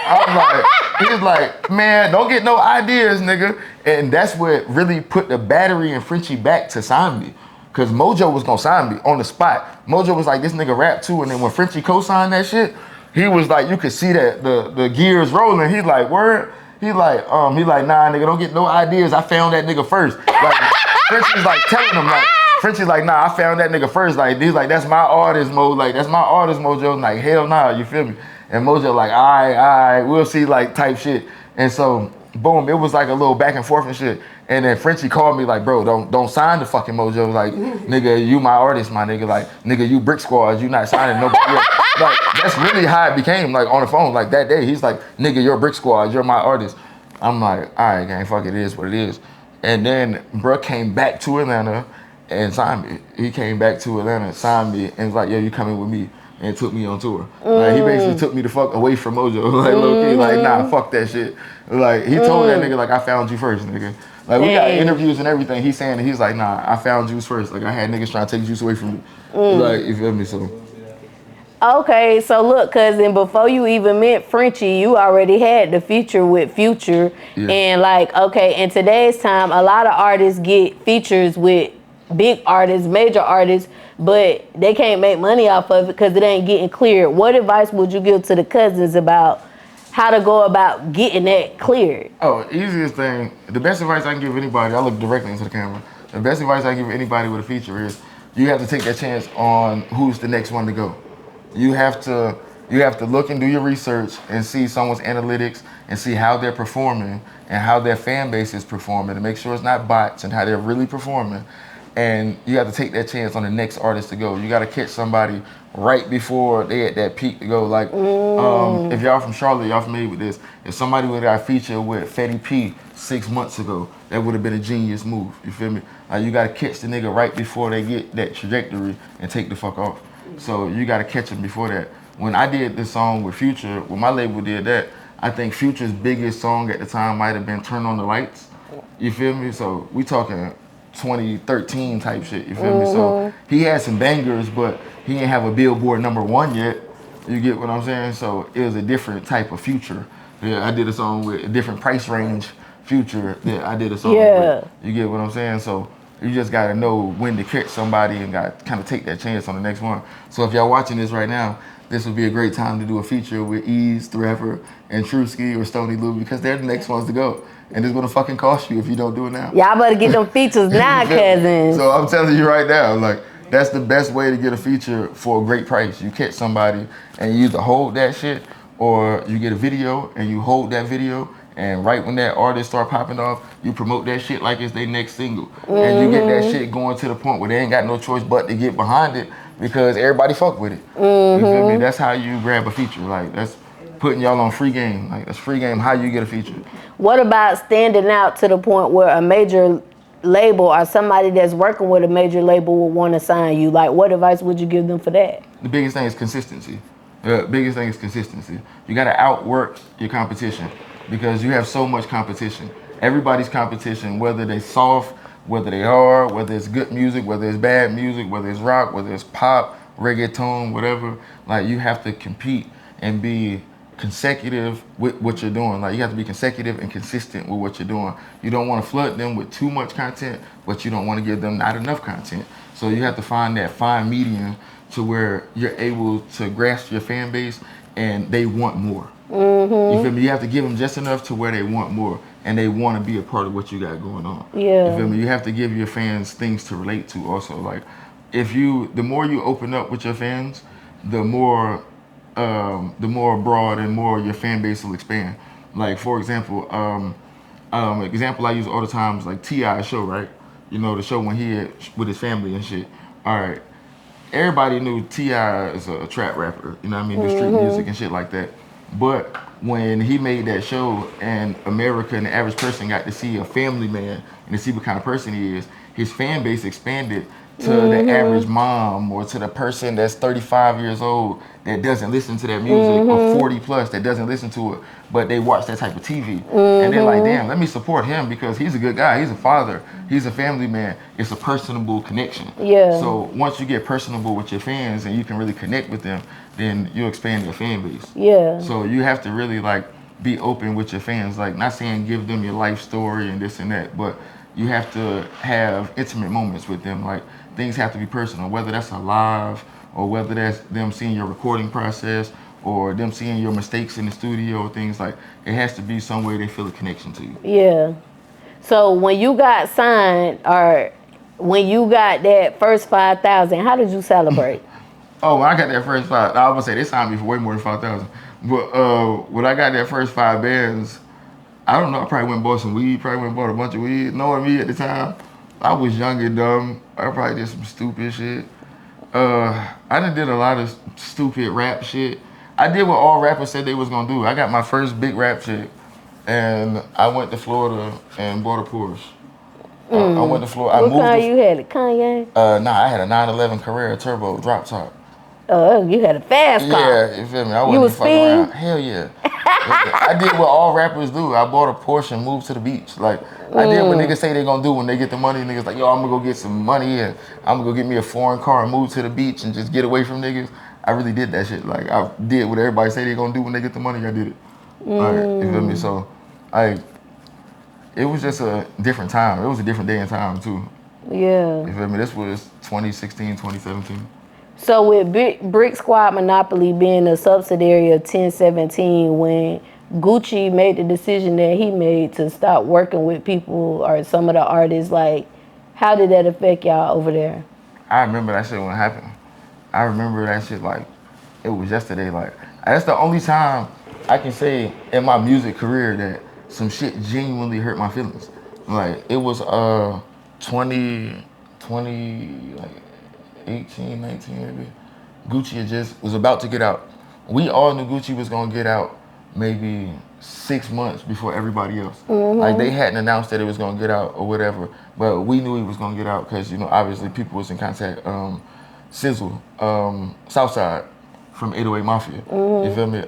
I was like, he was like, man, don't get no ideas, nigga. And that's what really put the battery in Frenchie back to sign me. Cause Mojo was gonna sign me on the spot. Mojo was like, this nigga rap too. And then when Frenchie co-signed that shit, he was like, you could see that the gears rolling. He's like, word? He like, nah, nigga, don't get no ideas. I found that nigga first. Like, Frenchie's like telling him, like, Frenchie's like, nah, I found that nigga first. Like, he's like, that's my artist, Mo. Like, that's my artist, Mojo. Like, hell nah, you feel me? And Mojo like, all right, we'll see, like, type shit. And so, boom, it was like a little back and forth and shit. And then Frenchie called me like, bro, don't sign the fucking Mojo. Like, nigga, you my artist, my nigga. Like, nigga, you Brick Squad. You not signing nobody else. Like, that's really how it became, like, on the phone. Like, that day, he's like, nigga, you're Brick Squad. You're my artist. I'm like, all right, gang, fuck it, is what it is. And then bruh came back to Atlanta and signed me. He came back to Atlanta and signed me and was like, yo, you coming with me? And took me on tour. Like, he basically took me the fuck away from Mojo. Like, low-key, like, nah, fuck that shit. Like, he told that nigga, like, I found you first, nigga. Like, we got interviews and everything. He's saying that he's like, nah, I found Juice first. Like, I had niggas trying to take Juice away from me. Like, you feel me? So. Okay, so look, cousin, before you even met Frenchie, you already had the feature with Future. Yeah. And like, okay, in today's time, a lot of artists get features with big artists, major artists, but they can't make money off of it because it ain't getting cleared. What advice would you give to the cousins about how to go about getting that cleared? Oh, easiest thing, the best advice I can give anybody, I look directly into the camera. The best advice I can give anybody with a feature is you have to take that chance on who's the next one to go. You have to look and do your research and see someone's analytics and see how they're performing and how their fan base is performing and make sure it's not bots and how they're really performing. And you have to take that chance on the next artist to go. You got to catch somebody right before they at that peak to go. Like, if y'all from Charlotte, y'all familiar with this. If somebody would have got featured with Fetty P 6 months ago, that would have been a genius move. You feel me? You got to catch the nigga right before they get that trajectory and take the fuck off. So you got to catch them before that. When I did this song with Future, when my label did that, I think Future's biggest song at the time might have been Turn on the Lights. You feel me? So we talking 2013 type shit, you feel me? So he had some bangers, but he didn't have a Billboard #1 yet. You get what I'm saying? So it was a different type of Future. Yeah, I did a song with a different price range Future that I did a song with. You get what I'm saying? So you just gotta know when to catch somebody and got kind of take that chance on the next one. So if y'all watching this right now, this would be a great time to do a feature with Ease, the rapper, and Truski or Stony Lou because they're the next ones to go. And it's gonna fucking cost you if you don't do it now. Y'all better get them features now, cousins. So I'm telling you right now, like, that's the best way to get a feature for a great price. You catch somebody and you either hold that shit or you get a video and you hold that video, and right when that artist start popping off, you promote that shit like it's their next single. And you get that shit going to the point where they ain't got no choice but to get behind it because everybody fuck with it. You feel me? That's how you grab a feature. Like, that's putting y'all on free game. Like, that's free game how you get a feature. What about standing out to the point where a major label or somebody that's working with a major label would want to sign you? Like, what advice would you give them for that? The biggest thing is consistency. The biggest thing is consistency. You got to outwork your competition because you have so much competition. Everybody's competition, whether they soft, whether they hard, whether it's good music, whether it's bad music, whether it's rock, whether it's pop, reggaeton, whatever. Like, you have to compete and be consecutive with what you're doing. Like, you have to be consecutive and consistent with what you're doing. You don't want to flood them with too much content, but you don't want to give them not enough content. So you have to find that fine medium to where you're able to grasp your fan base and they want more. You feel me? You have to give them just enough to where they want more and they want to be a part of what you got going on. Yeah. You feel me? You have to give your fans things to relate to also. Like, the more you open up with your fans, the more broad and more your fan base will expand. Like, for example, example I use all the time is like T.I.'s show, right? You know, the show when he had with his family and shit. All right. Everybody knew T.I. is a trap rapper, you know what I mean? Do street music and shit like that. But when he made that show and America and the average person got to see a family man and to see what kind of person he is, his fan base expanded to the average mom or to the person that's 35 years old that doesn't listen to that music or 40 plus that doesn't listen to it, but they watch that type of TV. And they're like, damn, let me support him because he's a good guy. He's a father. He's a family man. It's a personable connection. Yeah. So once you get personable with your fans and you can really connect with them, then you expand your fan base. Yeah. So you have to really like be open with your fans. Like, not saying give them your life story and this and that, but you have to have intimate moments with them. Like, things have to be personal, whether that's a live or whether that's them seeing your recording process or them seeing your mistakes in the studio or things. Like, it has to be some way they feel a connection to you. Yeah. So when you got signed or when you got that first 5,000, how did you celebrate? Oh, when I got that first five, I was gonna say they signed me for way more than 5,000. But when I got that first 5 bands, I don't know, I probably went and bought some weed, probably went and bought a bunch of weed. Knowing me at the time, I was young and dumb. I probably did some stupid shit. I done did a lot of stupid rap shit. I did what all rappers said they was gonna do. I got my first big rap shit, and I went to Florida and bought a Porsche. I went to Florida. What car you had? A Kanye? Nah, I had a 911 Carrera Turbo drop top. Oh, you had a fast car. Yeah, you feel me? I wasn't was fucking around. speeding? Hell yeah. I did what all rappers do. I bought a Porsche and moved to the beach. Like, I did what niggas say they gonna do when they get the money. Niggas like, yo, I'm gonna go get some money and I'm gonna go get me a foreign car and move to the beach and just get away from niggas. I really did that shit. Like, I did what everybody say they gonna do when they get the money. I did it. Like, you feel me? So, it was just a different time. It was a different day and time too. Yeah. You feel me? This was 2016, 2017. So with Brick Squad Monopoly being a subsidiary of 1017, when Gucci made the decision that he made to stop working with people or some of the artists, like, how did that affect y'all over there? I remember that shit when it happened. I remember that shit like it was yesterday. Like, that's the only time I can say in my music career that some shit genuinely hurt my feelings. Like, it was 20, like 18, 19 maybe. Gucci had just was about to get out. We all knew Gucci was gonna get out maybe 6 months before everybody else. Like, they hadn't announced that it was gonna get out or whatever, but we knew he was gonna get out because, you know, obviously people was in contact. Sizzle, Southside from 808 Mafia, you feel me?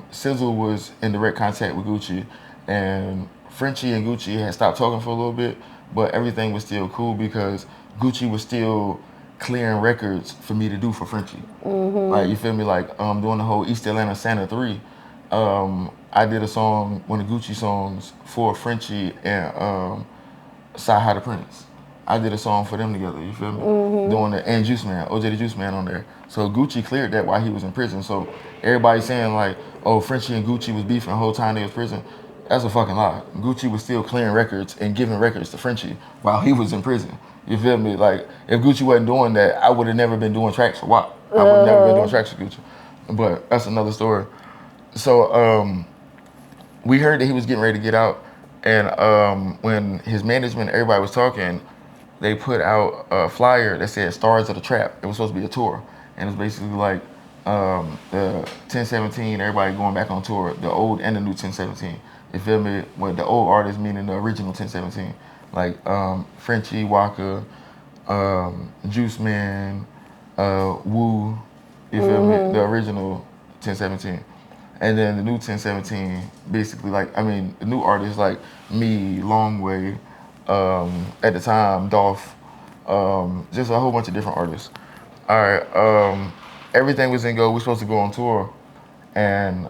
Sizzle was in direct contact with Gucci, and Frenchie and Gucci had stopped talking for a little bit, but everything was still cool because Gucci was still clearing records for me to do for Frenchie. Like, you feel me? Like, doing the whole East Atlanta Santa 3, I did a song, one of Gucci songs for Frenchie and Sci-Hi the Prince. I did a song for them together, you feel me? Doing the and Juice Man, OJ the Juice Man on there. So Gucci cleared that while he was in prison. So everybody saying like, oh, Frenchie and Gucci was beefing the whole time they was in prison. That's a fucking lie. Gucci was still clearing records and giving records to Frenchie while he was in prison. You feel me? Like, if Gucci wasn't doing that, I would have never been doing tracks for WAP. I would have never been doing tracks for Gucci. But that's another story. So we heard that he was getting ready to get out. And when his management, everybody was talking, they put out a flyer that said Stars of the Trap. It was supposed to be a tour. And it's basically like the 1017, everybody going back on tour, the old and the new 1017. You feel me? With the old artists meaning the original 1017. Like Frenchie, Waka, Juice Man, Wu, you feel me? The original 1017. And then the new 1017, basically like, I mean, the new artists like me, Longway, at the time, Dolph, just a whole bunch of different artists. All right, everything was in go. We're supposed to go on tour, and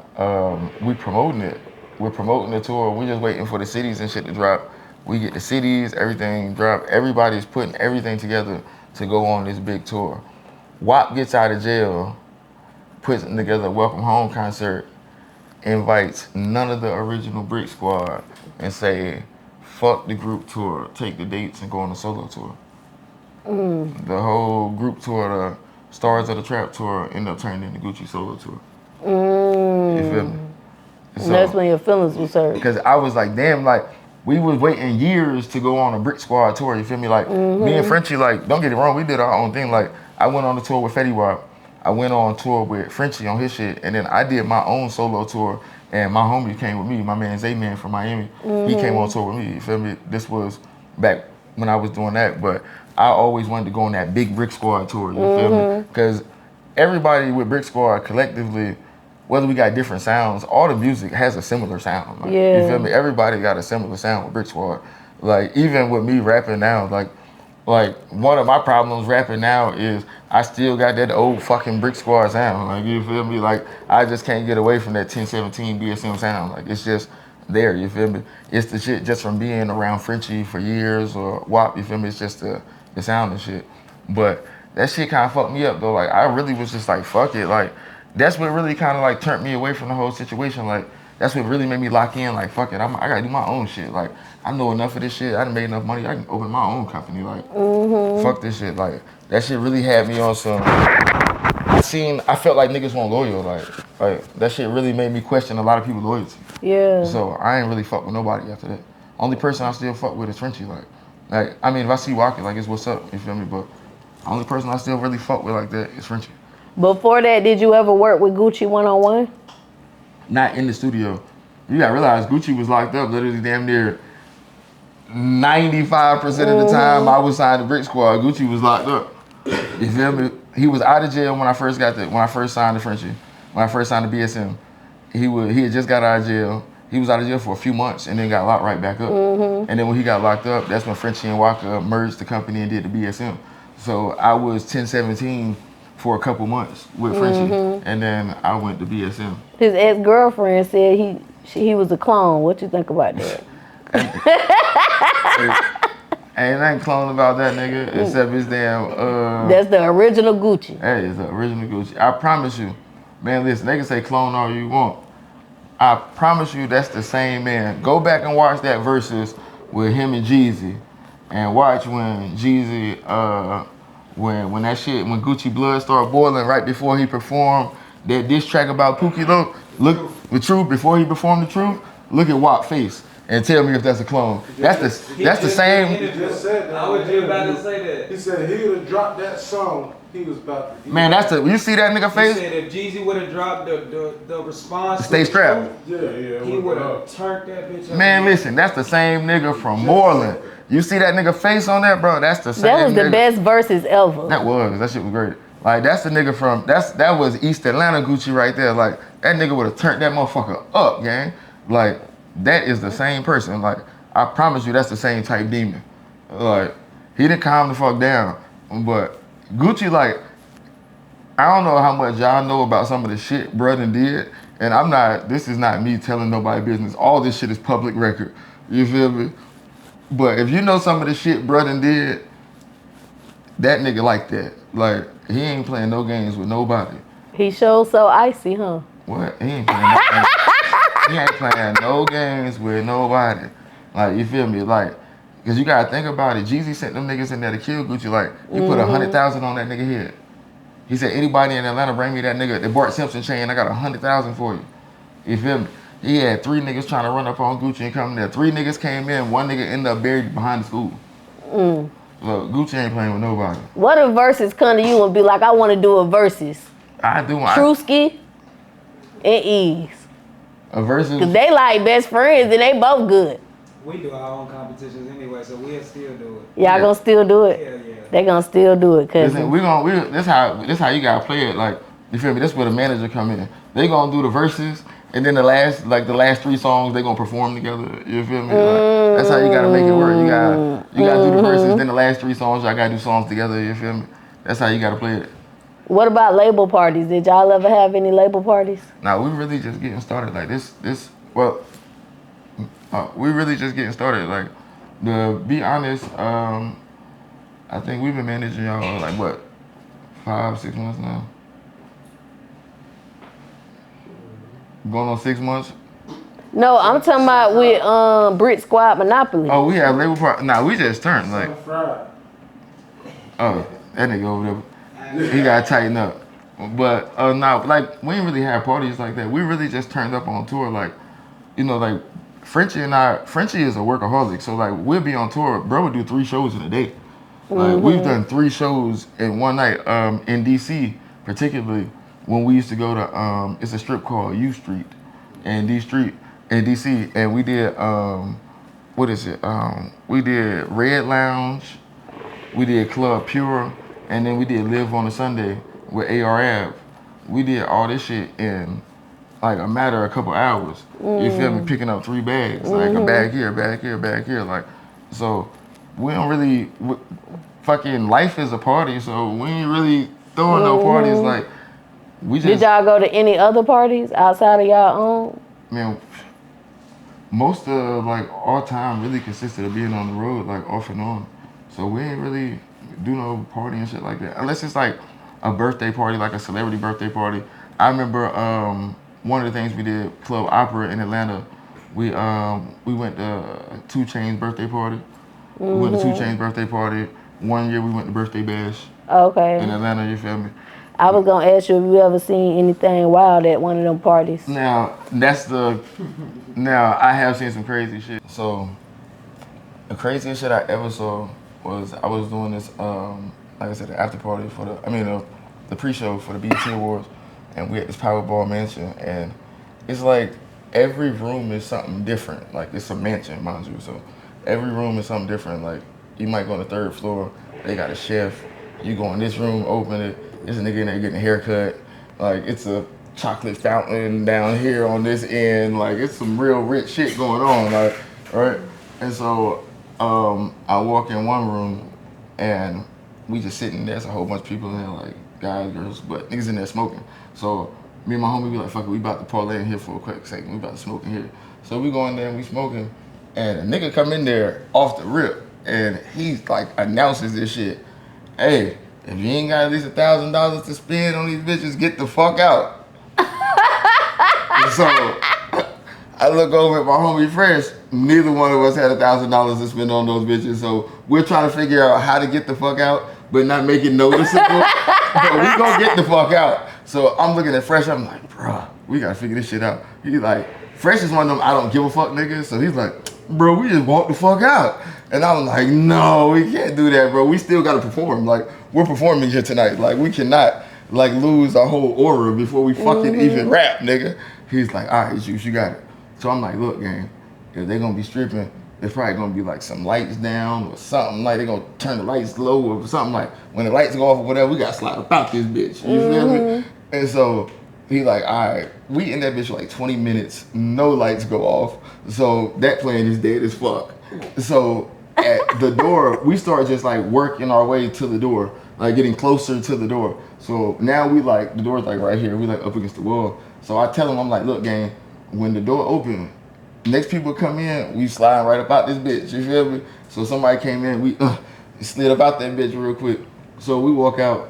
we promoting it. We're promoting the tour. We're just waiting for the cities and shit to drop. We get the cities, everything drop. Everybody's putting everything together to go on this big tour. WAP gets out of jail, puts together a welcome home concert, invites none of the original Brick Squad, and say, fuck the group tour, take the dates and go on a solo tour. The whole group tour, the Stars of the Trap tour, ended up turning into Gucci solo tour. You feel me? So, And that's when your feelings was hurt. because I was like, damn, like, we was waiting years to go on a Brick Squad tour, you feel me? Like, me and Frenchie, like, don't get it wrong, we did our own thing. Like, I went on the tour with Fetty Wap. I went on tour with Frenchie on his shit, and then I did my own solo tour, and my homie came with me, my man Z-Man from Miami. He came on tour with me, you feel me? This was back when I was doing that, but I always wanted to go on that big Brick Squad tour, you feel me? Because everybody with Brick Squad collectively, whether we got different sounds, all the music has a similar sound. Like, you feel me? Everybody got a similar sound with Brick Squad. Like, even with me rapping now, like one of my problems rapping now is I still got that old fucking Brick Squad sound. Like, you feel me? Like, I just can't get away from that 1017 BSM sound. Like, it's just there, you feel me? It's the shit just from being around Frenchie for years or WAP, you feel me? It's just the sound and shit. But that shit kind of fucked me up though. Like, I really was just like, fuck it. Like, that's what really kind of like turned me away from the whole situation. Like, that's what really made me lock in. Like, fuck it, I gotta do my own shit. Like, I know enough of this shit. I done made enough money. I can open my own company. Like, fuck this shit. Like, that shit really had me on some. I felt like niggas weren't loyal. Like that shit really made me question a lot of people's loyalty. Yeah. So I ain't really fuck with nobody after that. Only person I still fuck with is Frenchie. Like I mean, if I see Walker, like, it's what's up. You feel me? But only person I still really fuck with like that is Frenchie. Before that, did you ever work with Gucci one-on-one? Not in the studio. You gotta realize Gucci was locked up literally damn near 95% of the time I was signed to Brick Squad. Gucci was locked up. You feel me? He was out of jail when I first signed to Frenchie. When I first signed to BSM. He had just got out of jail. He was out of jail for a few months and then got locked right back up. And then when he got locked up, that's when Frenchie and Walker merged the company and did the BSM. So I was 1017 for a couple months with Frenchie, and then I went to BSM. His ex-girlfriend said he was a clone. What you think about that? Ain't nothing clone about that nigga except his damn. That's the original Gucci. That is the original Gucci. I promise you, man. Listen, they can say clone all you want. I promise you, that's the same man. Go back and watch that versus with him and Jeezy, and watch when Jeezy, when Gucci blood started boiling right before he performed that diss track about Pookie Loc. Look, the truth before he performed the truth. Look at WAP face and tell me if that's a clone. That's the same. He just said that. I was just about to say that. He said he would have dropped that song. He was about to. Man, you see that nigga He face? said if Jeezy would have dropped the response, Stay strapped. Yeah. he would have turned that bitch up. Man, listen, that's the same nigga from Moreland. You see that nigga face on that, bro? That's the same. That was the nigga. best verses ever. That shit was great. Like, that's the nigga from, that was East Atlanta Gucci right there. Like, that nigga would have turned that motherfucker up, gang. Like, that is the same person. Like, I promise you, that's the same type demon. Like, he didn't calm the fuck down. But Gucci, like, I don't know how much y'all know about some of the shit brother did. And this is not me telling nobody business. All this shit is public record. You feel me? But if you know some of the shit brother did, that nigga like that. Like, he ain't playing no games with nobody. He showed so icy, huh? What? He ain't playing no games. He ain't playing no games with nobody. Like, you feel me? Like, because you gotta think about it. Jeezy sent them niggas in there to kill Gucci. Like, he put 100,000 on that nigga head. He said, anybody in Atlanta bring me that nigga, the Bart Simpson chain, I got 100,000 for you. You feel me? He had 3 niggas trying to run up on Gucci and come in there. 3 niggas came in, 1 nigga ended up buried behind the school. Look, Gucci ain't playing with nobody. What if verses come to you and be like, I want to do a verses? I do. Trusky and Ease. A versus. Because they like best friends and they both good. We do our own competitions anyway, so we'll still do it. Y'all gonna still do it? Yeah. They gonna still do it, cause Listen, this how you gotta play it. Like, you feel me? That's where the manager come in. They gonna do the verses, and then the last 3 songs they gonna perform together. You feel me? Like, that's how you gotta make it work. You gotta do the verses, then the last 3 songs y'all gotta do songs together. You feel me? That's how you gotta play it. What about label parties? Did y'all ever have any label parties? Now we really just getting started. Like we really just getting started. Like, to be honest, I think we've been managing y'all like what, 5-6 months now. Going on 6 months. No, I'm talking about with Brit Squad Monopoly. Oh, we have label part. Nah, we just turned like. Fried. Oh, that nigga over there, he gotta tighten up. But nah, like we ain't really have parties like that. We really just turned up on tour. Like, you know, like Frenchie is a workaholic. So like we'll be on tour. Bro would do 3 shows in a day. Like we've done 3 shows in one night. In DC, particularly when we used to go to it's a strip called U Street, in DC, and we did what is it? We did Red Lounge, we did Club Pure, and then we did Live on a Sunday with AR-Ab. We did all this shit in like a matter of a couple hours. You feel me? Picking up 3 bags, like a bag here, bag here, bag here. Like, so we don't really, fucking life is a party, so we ain't really throwing no parties. Like, we just. Did y'all go to any other parties outside of y'all own? Man, most of like our time really consisted of being on the road, like off and on. So we ain't really do no party and shit like that, unless it's like a birthday party, like a celebrity birthday party. I remember one of the things we did, Club Opera in Atlanta. We went to 2 Chainz's birthday party. We went to 2 Chainz's birthday party. One year we went to Birthday Bash. Okay. In Atlanta, you feel me? I was gonna ask you if you ever seen anything wild at one of them parties. Now I have seen some crazy shit. So the craziest shit I ever saw was I was doing this like I said, the after party for the pre-show for the BET Awards, and we at this Powerball mansion, and it's like every room is something different. Like, it's a mansion, mind you, so every room is something different. Like, you might go on the 3rd floor, they got a chef. You go in this room, open it, there's a nigga in there getting a haircut. Like, it's a chocolate fountain down here on this end. Like, it's some real rich shit going on, like, right? And so I walk in one room, and we just sitting there. There's a whole bunch of people in there, like guys, girls, but niggas in there smoking. So me and my homie be like, fuck it, we about to parlay in here for a quick second. We about to smoke in here. So we go in there and we smoking, and a nigga come in there off the rip, and he's like announces this shit. Hey, if you ain't got at least $1,000 to spend on these bitches, get the fuck out. So I look over at my homie Fresh. Neither one of us had $1,000 to spend on those bitches. So we're trying to figure out how to get the fuck out, but not make it noticeable. But we gonna get the fuck out. So I'm looking at Fresh. I'm like, bruh, we gotta figure this shit out. He's like, Fresh is one of them I don't give a fuck niggas. So he's like, bro, we just walk the fuck out. And I'm like, no, we can't do that, bro. We still gotta perform. Like, we're performing here tonight. Like, we cannot like lose our whole aura before we fucking even rap, nigga. He's like, all right, Juice, you got it. So I'm like, look, gang, if they're gonna be stripping, there's probably gonna be like some lights down or something. Like, they're gonna turn the lights low or something. Like, when the lights go off or whatever, we gotta slide about this bitch. You feel me? And so he like, all right, we in that bitch for like 20 minutes, no lights go off. So that plan is dead as fuck. So at the door, we start just like working our way to the door, like getting closer to the door. So now we like, the door's like right here, we like up against the wall. So I tell him, I'm like, look, gang, when the door open, next people come in, we sliding right about this bitch. You feel me? So somebody came in, we slid about that bitch real quick. So we walk out,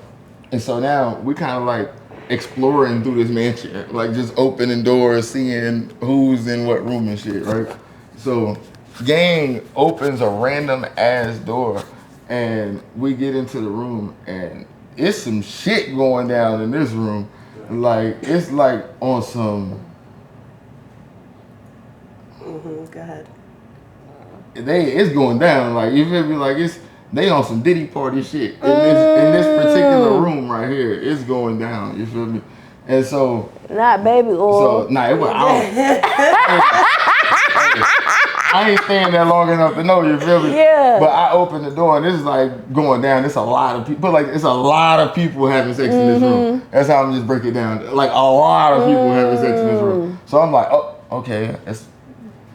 and so now we kind of like exploring through this mansion, like just opening doors, seeing who's in what room and shit, right? So gang opens a random ass door, and we get into the room, and it's some shit going down in this room. Like it's like on some. Go ahead. It's going down, like you feel me, like they on some Diddy party shit in this particular room right here. It's going down, you feel me? And so Not baby oil. so nah, it went out. I ain't staying there long enough to know, you feel me? Yeah. But I opened the door and this is like going down. It's a lot of people, but like it's a lot of people having sex in this room. That's how I'm just break it down. Like a lot of people having sex in this room. So I'm like, oh, okay, let's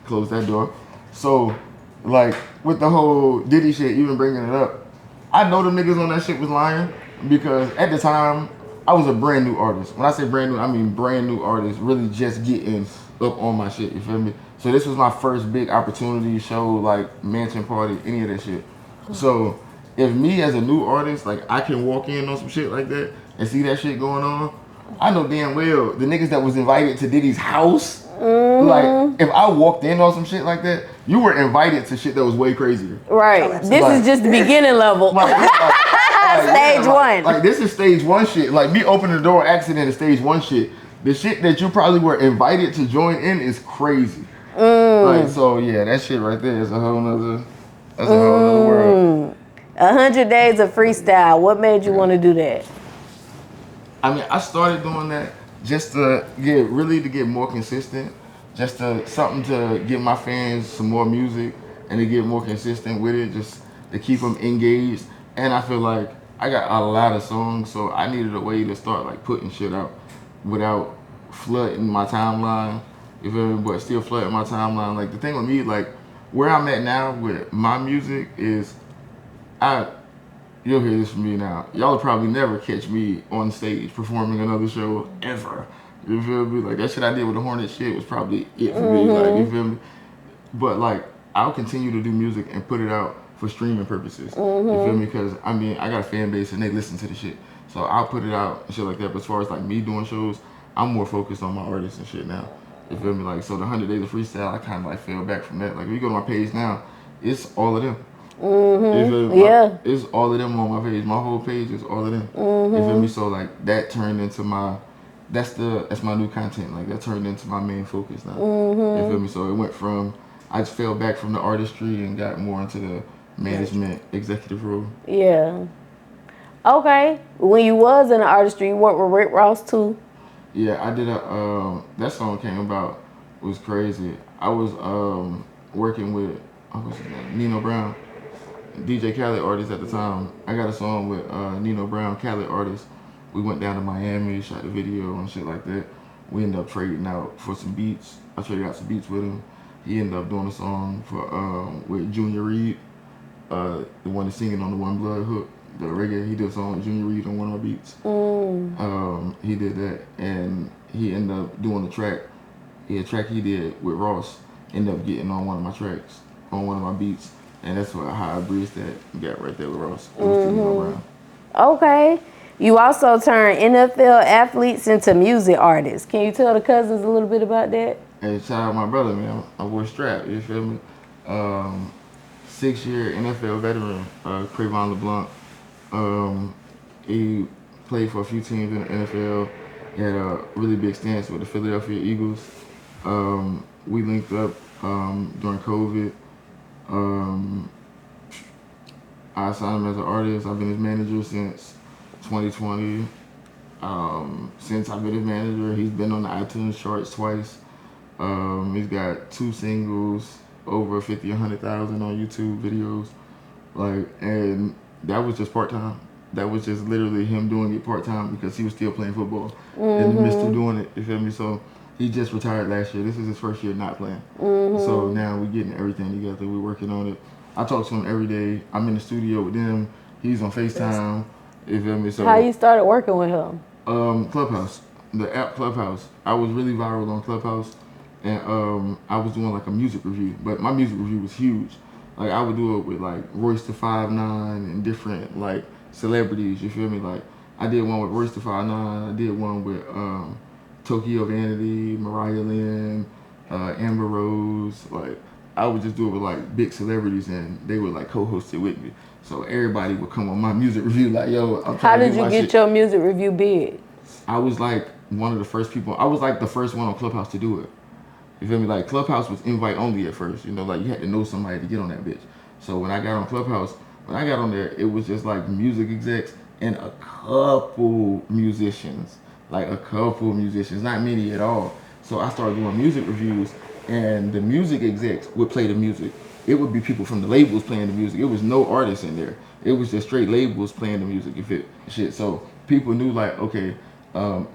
close that door. So like with the whole Diddy shit, even bringing it up, I know the niggas on that shit was lying because at the time I was a brand new artist. When I say brand new, I mean brand new artist, really just getting up on my shit. You feel me? So this was my first big opportunity, show, like mansion party, any of that shit. So if me as a new artist, like I can walk in on some shit like that and see that shit going on, I know damn well the niggas that was invited to Diddy's house. Like, if I walked in on some shit like that, you were invited to shit that was way crazier. Right. This is just the beginning level. Stage one. Like, this is stage one shit. Like, me opening the door accident is stage one shit. The shit that you probably were invited to join in is crazy. Like, so yeah, that shit right there is a whole nother world. 100 days of freestyle. What made you want to do that? I mean, I started doing that just to get more consistent, just to something to give my fans some more music and to get more consistent with it, just to keep them engaged. And I feel like I got a lot of songs, so I needed a way to start like putting shit out without flooding my timeline. You feel me? But still flooding my timeline. Like the thing with me, like where I'm at now with my music is, you'll hear this from me now. Y'all will probably never catch me on stage performing another show ever. You feel me? Like that shit I did with the Hornet shit was probably it for me. Like you feel me? But like I'll continue to do music and put it out for streaming purposes. You feel me? Because I mean I got a fan base and they listen to the shit. So I'll put it out and shit like that. But as far as like me doing shows, I'm more focused on my artists and shit now. You feel me? Like so the 100 Days of Freestyle, I kind of like fell back from that. Like if you go to my page now, it's all of them. Yeah. It's all of them on my page. My whole page is all of them. You feel me? So like that turned into that's my new content. Like that turned into my main focus now. You feel me? So it went from I just fell back from the artistry and got more into the management executive role. Yeah. Okay. When you was in the artistry, you worked with Rick Ross too. Yeah, I did that song came about was crazy. I was working with what's his name? Nino Brown, DJ Khaled artist at the time. I got a song with Nino Brown, Khaled artist. We went down to Miami, shot the video and shit like that. We ended up trading out for some beats. I traded out some beats with him. He ended up doing a song for with Junior Reed, the one that's singing on the One Blood hook, the reggae. He did a song with Junior Reed on one of my beats. He did that, and he ended up doing the track. A track he did with Ross ended up getting on one of my tracks, on one of my beats, and that's how I breezed that got right there with Ross. It was Nino Brown. Okay. You also turned NFL athletes into music artists. Can you tell the Cuzns a little bit about that? Hey, shout out my brother, man. My boy Strap, you feel me? 6-year NFL veteran, Crayvon LeBlanc. He played for a few teams in the NFL. He had a really big stance with the Philadelphia Eagles. We linked up during COVID. I signed him as an artist. I've been his manager since 2020. Since I've been his manager, he's been on the iTunes charts twice. He's got 2 singles, over 50, 100,000 on YouTube videos. Like, and that was just part-time. That was just literally him doing it part-time because he was still playing football in the midst of doing it, you feel me? So he just retired last year. This is his first year not playing. So now we're getting everything together. We're working on it. I talk to him every day. I'm in the studio with him. He's on FaceTime. You feel me? So How you started working with him? Clubhouse, the app Clubhouse. I was really viral on Clubhouse, and I was doing like a music review, but my music review was huge. Like I would do it with like Royce the 5'9" and different like celebrities. You feel me? Like I did one with Royce the 5'9". I did one with Tokyo Vanity, Mariah Lynn, Amber Rose. Like I would just do it with like big celebrities, and they would like co-host it with me. So everybody would come on my music review like, yo, I'm How trying to did do you my get shit. your music review big? I was like one of the first people. I was like the first one on Clubhouse to do it. You feel me? Like Clubhouse was invite only at first. You know, like you had to know somebody to get on that bitch. So when I got on Clubhouse, when I got on there, it was just like music execs and a couple musicians. Like a couple musicians, not many at all. So I started doing music reviews, and the music execs would play the music. It would be people from the labels playing the music. It was no artists in there. It was just straight labels playing the music. If it shit, so people knew like, okay,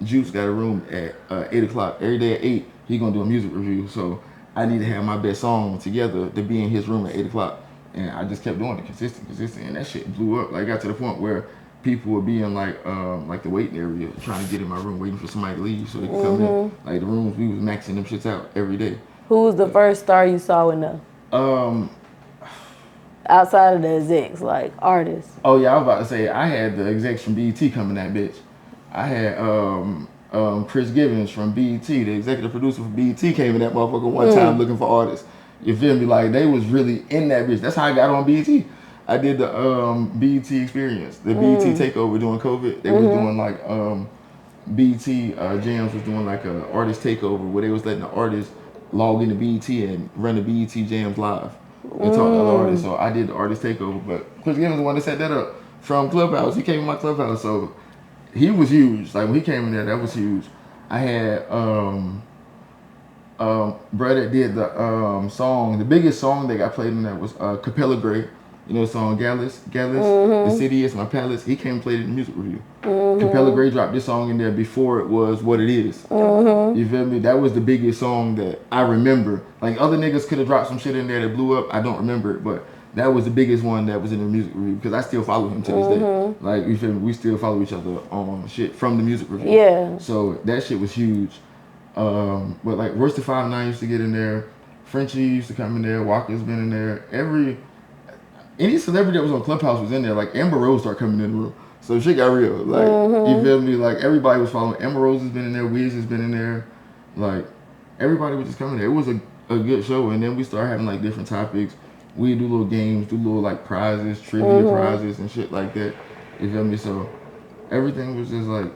Juice got a room at 8 o'clock every day at 8. He gonna do a music review. So I need to have my best song together to be in his room at 8 o'clock. And I just kept doing it consistent, and that shit blew up. Like, I got to the point where people would be in like the waiting area trying to get in my room, waiting for somebody to leave so they could come in. Like the rooms, we was maxing them shits out every day. Who was the first star you saw in them? Outside of the execs, like artists. Oh yeah, I was about to say I had the execs from BET coming that bitch. I had Chris Givens from BET, the executive producer for BET, came in that motherfucker one time looking for artists. You feel me? Like they was really in that bitch. That's how I got on BET. I did the BET experience, the BET takeover during COVID. They was doing like BET Jams was doing like a artist takeover where they was letting the artists log into BET and run the BET Jams live and talk to other artists. So I did the artist takeover, but Chris Givens was the one that set that up from Clubhouse. He came in my Clubhouse, so he was huge. Like when he came in there, that was huge. I had brother did the song. The biggest song that got played in that was Capella Gray. You know the song Gallus? The city is my palace. He came and played it in the music review. Capella Gray dropped this song in there before it was what it is. You feel me? That was the biggest song that I remember. Like other niggas could have dropped some shit in there that blew up. I don't remember it, but that was the biggest one that was in the music review because I still follow him to this day. Like you feel me? We still follow each other on shit from the music review. Yeah. So that shit was huge. But like Royce the 5'9" used to get in there. Frenchie used to come in there. Walker's been in there. Any celebrity that was on Clubhouse was in there. Like Amber Rose started coming in the room. So shit got real. Like you feel me? Like everybody was following. Amber Rose has been in there. Wiz has been in there. Like everybody was just coming there. It was a good show. And then we started having like different topics. We do little games, do little like prizes, trivia prizes and shit like that. You feel me? So everything was just like,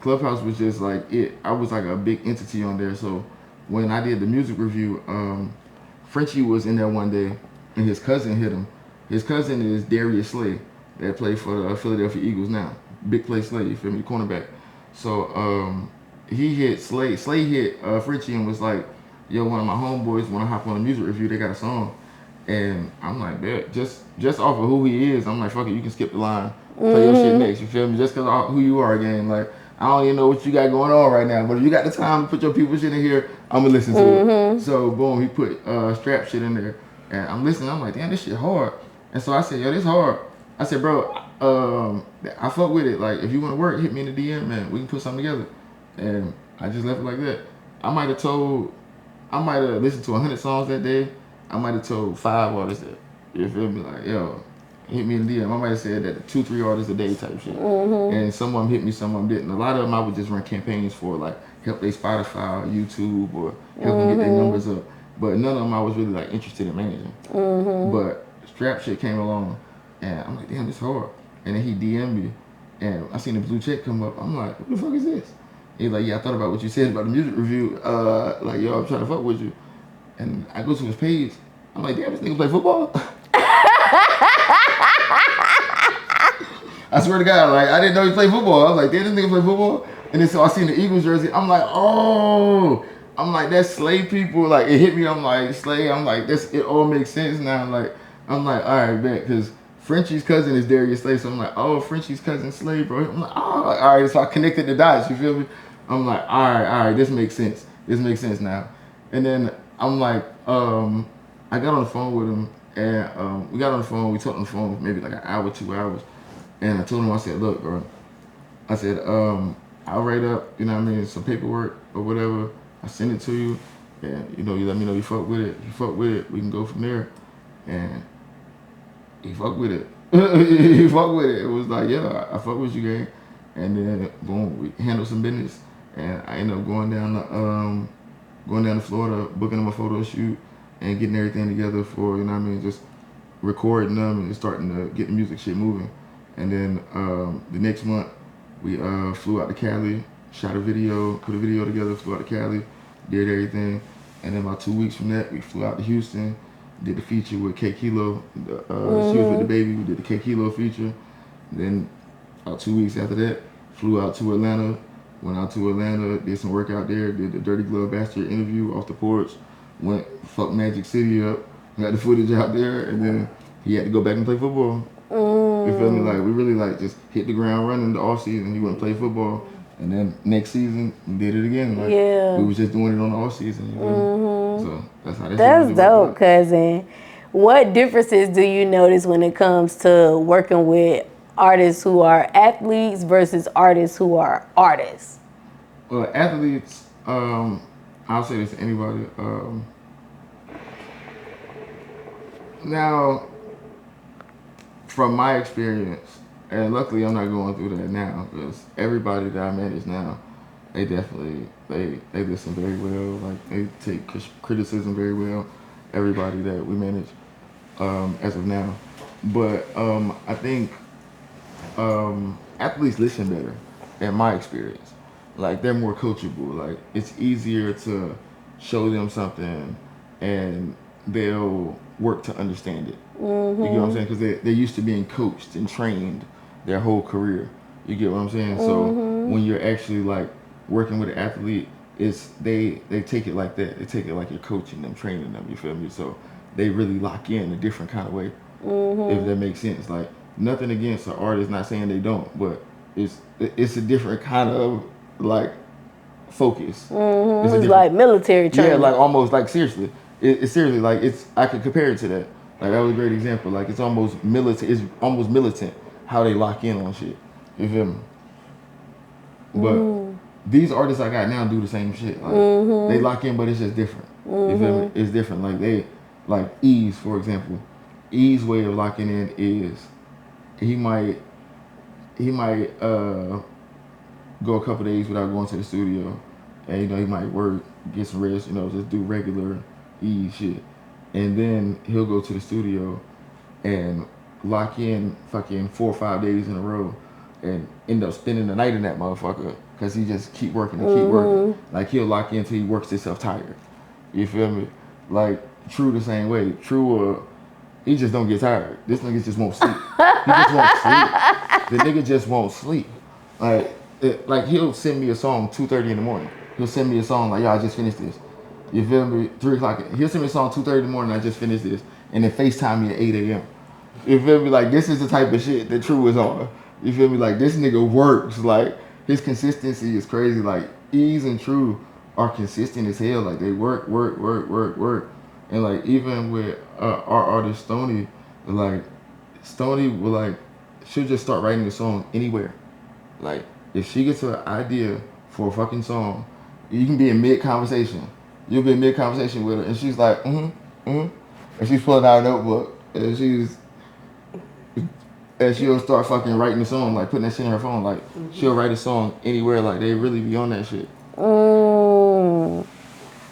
Clubhouse was just like it. I was like a big entity on there. So when I did the music review, Frenchie was in there one day and his cousin hit him. His cousin is Darius Slay that played for the Philadelphia Eagles now. Big play Slay, you feel me? Cornerback. So he hit Slay. Slay hit Frenchie and was like, yo, one of my homeboys want to hop on a music review. They got a song. And I'm like, man, just off of who he is, I'm like, fuck it, you can skip the line. Play your shit next, you feel me? Just because of who you are again. Like, I don't even know what you got going on right now, but if you got the time to put your people shit in here, I'm gonna listen to it. So boom, he put strap shit in there. And I'm listening, I'm like, damn, this shit hard. And so I said, yo, this hard. I said, bro, I fuck with it. Like, if you want to work, hit me in the DM, man. We can put something together. And I just left it like that. I might have listened to 100 songs that day. I might have told 5 artists that. You feel me? Like, yo, hit me in the DM. I might have said that 2-3 artists a day type shit. And some of them hit me, some of them didn't. A lot of them I would just run campaigns for, like, help their Spotify, YouTube, or help them get their numbers up. But none of them I was really, like, interested in managing. But strap shit came along, and I'm like, damn, this hard. And then he DM'd me, and I seen the blue check come up. I'm like, what the fuck is this? He's like, yeah, I thought about what you said about the music review. Like, yo, I'm trying to fuck with you. And I go to his page. I'm like, damn, this nigga play football? I swear to God, like, I didn't know he played football. I was like, damn, this nigga play football? And then so I seen the Eagles jersey. I'm like, oh. I'm like, that's Slay people. Like, it hit me. I'm like, Slay. I'm like, it all makes sense now. Like, I'm like, all right, bet. Because Frenchie's cousin is Darius Slay. So I'm like, oh, Frenchie's cousin Slay, bro. I'm like, oh, all right. So I connected the dots. You feel me? I'm like, all right. This makes sense. This makes sense now. And then I'm like, I got on the phone with him. And we got on the phone. We talked on the phone for maybe like an hour, 2 hours. And I told him, I said, look, bro. I said, I'll write up, you know what I mean, some paperwork or whatever. I send it to you. And you know, you let me know you fuck with it. You fuck with it, we can go from there. And he fuck with it. He fuck with it. It was like, yeah, I fuck with you, gang. And then boom, we handled some business, and I ended up going down to Florida, booking them a photo shoot, and getting everything together for, you know what I mean, just recording them and starting to get the music shit moving. And then the next month, we flew out to Cali, shot a video, put a video together, flew out to Cali, did everything. And then about 2 weeks from that, we flew out to Houston, did the feature with K Kilo. She was with the baby. We did the K Kilo feature. Then about 2 weeks after that, flew out to Atlanta. Went out to Atlanta, did some work out there, did the Dirty Glove Bastard interview off the porch. Went fucked Magic City up, got the footage out there, and then he had to go back and play football. You feel me? Like we really like just hit the ground running the off season. He went and play football. And then next season, we did it again. Like, we was just doing it on the off season. You know? So that's how That's really dope, Cuzn. What differences do you notice when it comes to working with artists who are athletes versus artists who are artists? Well, athletes, I'll say this to anybody. Now, from my experience, and luckily I'm not going through that now, because everybody that I manage now, they definitely, they listen very well, like they take criticism very well, everybody that we manage as of now. But I think athletes listen better, in my experience. Like they're more coachable, like it's easier to show them something and they'll work to understand it. You get what I'm saying? Because they're used to being coached and trained their whole career. You get what I'm saying? So when you're actually like working with an athlete, it's they take it like that. They take it like you're coaching them, training them. You feel me? So they really lock in a different kind of way. If that makes sense. Like nothing against an artist, not saying they don't, but it's a different kind of like focus. It's like military training. Yeah, like almost like seriously. It's seriously like I could compare it to that. Like that was a great example. Like it's almost militant. It's almost militant how they lock in on shit. You feel me? But these artists I got now do the same shit. Like they lock in, but it's just different. You feel me? It's different. Like Ease, for example. Ease's way of locking in is he might go a couple days without going to the studio, and you know he might work, get some rest, you know, just do regular Ease shit, and then he'll go to the studio and lock in fucking 4 or 5 days in a row and end up spending the night in that motherfucker because he just keep working and keep working. Like he'll lock in till he works himself tired. You feel me? Like True the same way. True, he just don't get tired. This nigga just won't sleep. He just won't sleep. The nigga just won't sleep. Like he'll send me a song 2:30 in the morning. He'll send me a song like, yo, I just finished this. You feel me? 3 o'clock. He'll send me a song 2:30 in the morning. I just finished this, and then FaceTime me at 8 a.m. You feel me? Like this is the type of shit that True is on. You feel me? Like this nigga works. Like his consistency is crazy. Like Ease and True are consistent as hell. Like they work. And like even with our artist Stoney, like Stoney will like she'll just start writing the song anywhere. Like if she gets an idea for a fucking song, you can be in mid conversation. You'll be in mid conversation with her, and she's like, and she's pulling out a notebook, and she'll start fucking writing the song, like putting that shit in her phone. Like she'll write a song anywhere. Like they really be on that shit.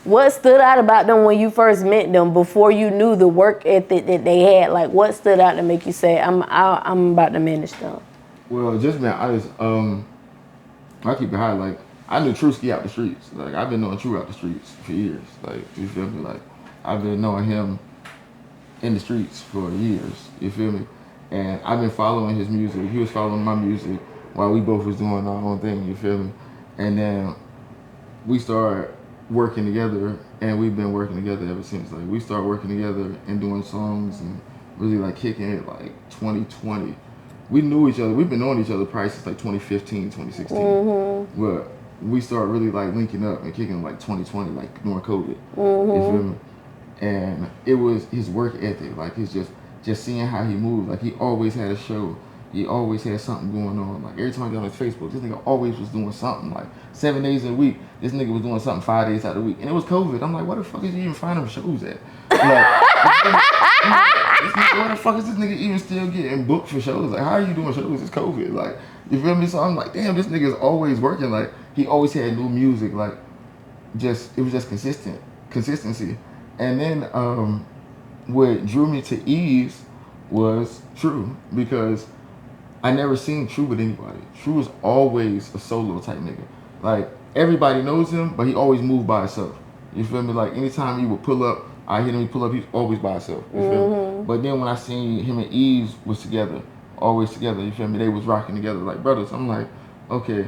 What stood out about them when you first met them before you knew the work ethic that they had? Like what stood out to make you say, I'm about to manage them? Well, just being honest, I keep it high. Like I knew Truski out the streets. Like I've been knowing True out the streets for years. Like you feel me? Like I've been knowing him in the streets for years. You feel me? And I've been following his music. He was following my music while we both was doing our own thing. You feel me? And then we started working together, and we've been working together ever since. Like we started working together and doing songs and really like kicking it like 2020. We knew each other. We've been knowing each other probably since like 2015, 2016. But we started really like linking up and kicking like 2020, like during COVID. You feel me? And it was his work ethic. Like he's just seeing how he moves. Like he always had a show he always had something going on. Like every time I got on his Facebook, this nigga always was doing something. Like 7 days a week, this nigga was doing something 5 days out of the week. And it was COVID. I'm like, where the fuck is he even finding shows at? Like, where the fuck is this nigga even still getting booked for shows? Like, how are you doing shows? It's COVID. Like, you feel me? So I'm like, damn, this nigga's always working. Like, he always had new music. Like, it was just consistency. And then what drew me to Ease was True, because I never seen True with anybody. True was always a solo type nigga. Like, everybody knows him, but he always moved by himself. You feel me? Like, anytime he would pull up, I hit him, he pull up, he's always by himself. You feel me? But then when I seen him and Ease was together, always together, you feel me? They was rocking together like brothers. I'm like, okay,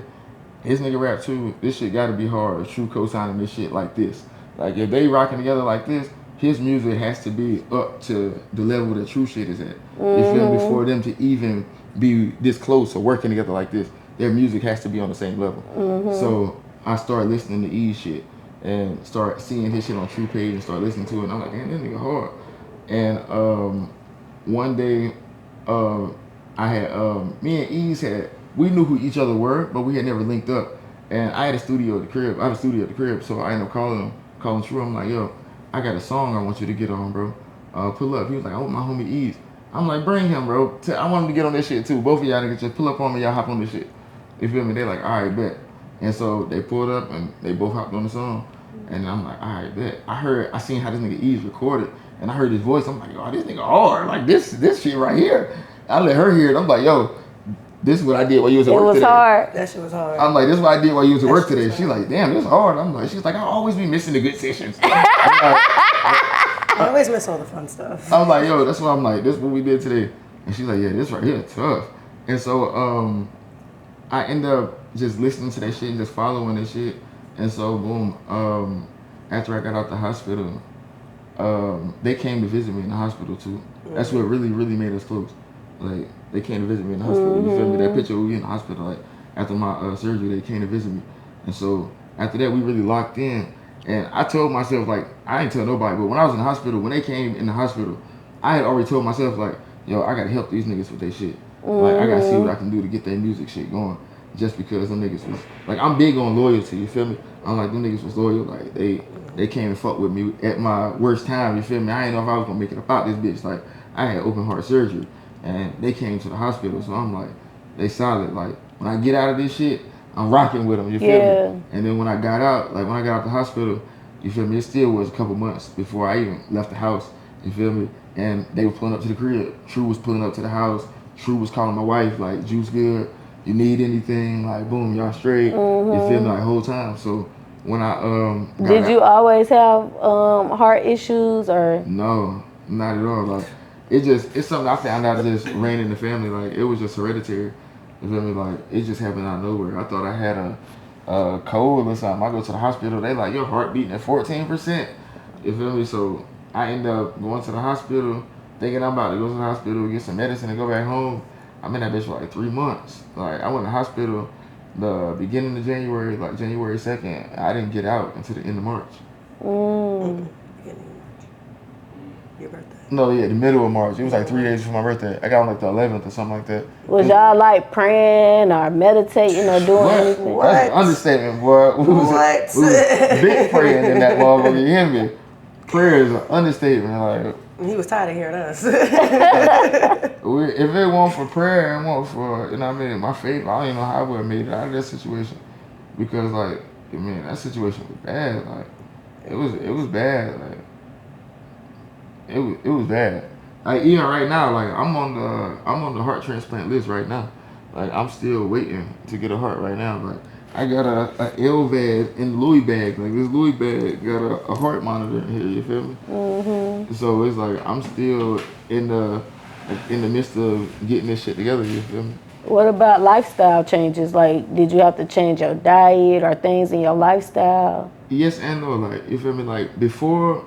his nigga rap too, this shit gotta be hard. True co-signing this shit like this. Like, if they rocking together like this, his music has to be up to the level that True shit is at. You feel me? For them to even be this close or working together like this, their music has to be on the same level. So I started listening to Ease shit and start seeing his shit on True page and start listening to it. And I'm like, damn, this nigga hard. And one day, I had me and Ease we knew who each other were, but we had never linked up. And I had a studio at the crib. I have a studio at the crib, so I ended up calling True. I'm like, yo, I got a song I want you to get on, bro. Pull up. He was like, I want my homie Ease. I'm like, bring him, bro. I want him to get on this shit too. Both of y'all niggas just pull up on me, y'all hop on this shit. You feel me? They like, all right, bet. And so they pulled up and they both hopped on the song. And I'm like, all right, bet. I seen how this nigga Ease recorded, and I heard his voice. I'm like, yo, this nigga hard. Like this shit right here. I let her hear it. I'm like, yo, this is what I did while you was at work today. It was hard. That shit was hard. I'm like, this is what I did while you was at work today. She's like, damn, this is hard. I'm like, she's like, I always be missing the good sessions. I always miss all the fun stuff. I'm like, yo, that's what I'm like, this is what we did today. And she's like, yeah, this right here, tough. And so I end up just listening to that shit and just following that shit. And so boom, after I got out the hospital, they came to visit me in the hospital too. That's what really, really made us close. Like, they came to visit me in the hospital. You feel me? That picture we in the hospital, like after my surgery, they came to visit me. And so after that, we really locked in. And I told myself, like, I ain't tell nobody, but when I was in the hospital, when they came in the hospital, I had already told myself, like, yo, I gotta help these niggas with their shit. Like, I gotta see what I can do to get their music shit going. Just because them niggas was, like, I'm big on loyalty, you feel me? I'm like, them niggas was loyal. Like, they came and fuck with me at my worst time, you feel me? I didn't know if I was gonna make it about this bitch. Like, I had open heart surgery, and they came to the hospital, so I'm like, they solid. Like, when I get out of this shit, I'm rocking with them, you feel me? And then when I got out the hospital, you feel me, it still was a couple months before I even left the house, you feel me? And they were pulling up to the crib. True was pulling up to the house. True was calling my wife, like, Juice good, you need anything, like, boom, y'all straight, you feel me, like, whole time. So when I Did you always have heart issues, or? No, not at all. Like, it's something I found out just ran in the family. Like, it was just hereditary. You feel me? Like, it just happened out of nowhere. I thought I had a cold or something. I go to the hospital, they like, your heart beating at 14%. You feel me? So I end up going to the hospital, thinking I'm about to go to the hospital, get some medicine, and go back home. I'm in that bitch for like 3 months. Like, I went to the hospital the beginning of January, like January 2nd. I didn't get out until the end of March. Beginning of March. Your birthday. No, yeah, the middle of March. It was like 3 days before my birthday. I got on like the 11th or something like that. Was y'all like praying or meditating or doing anything? That's an understatement, boy. We was big praying in that motherfucker. You hear me? Prayer is an understatement. Like, He was tired of hearing us. if it weren't for prayer and weren't for, you know what I mean, my faith, I don't even know how I would have made it out of that situation. Because, like, I mean, that situation was bad. Like, it was bad. Like, it was bad. Like, even right now, like, I'm on the heart transplant list right now. Like, I'm still waiting to get a heart right now. Like, I got a LVAD in the Louis bag. Like, this Louis bag got a heart monitor in here. You feel me? So it's like I'm still in the midst of getting this shit together. You feel me? What about lifestyle changes? Like, did you have to change your diet or things in your lifestyle? Yes and no. Like, you feel me? Like, before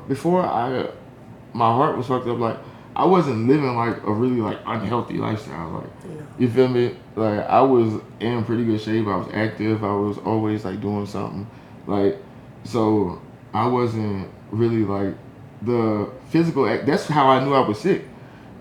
my heart was fucked up. Like, I wasn't living like a really like unhealthy lifestyle. Like, you feel me? Like, I was in pretty good shape. I was active. I was always like doing something. Like, so I wasn't really like the physical act. That's how I knew I was sick,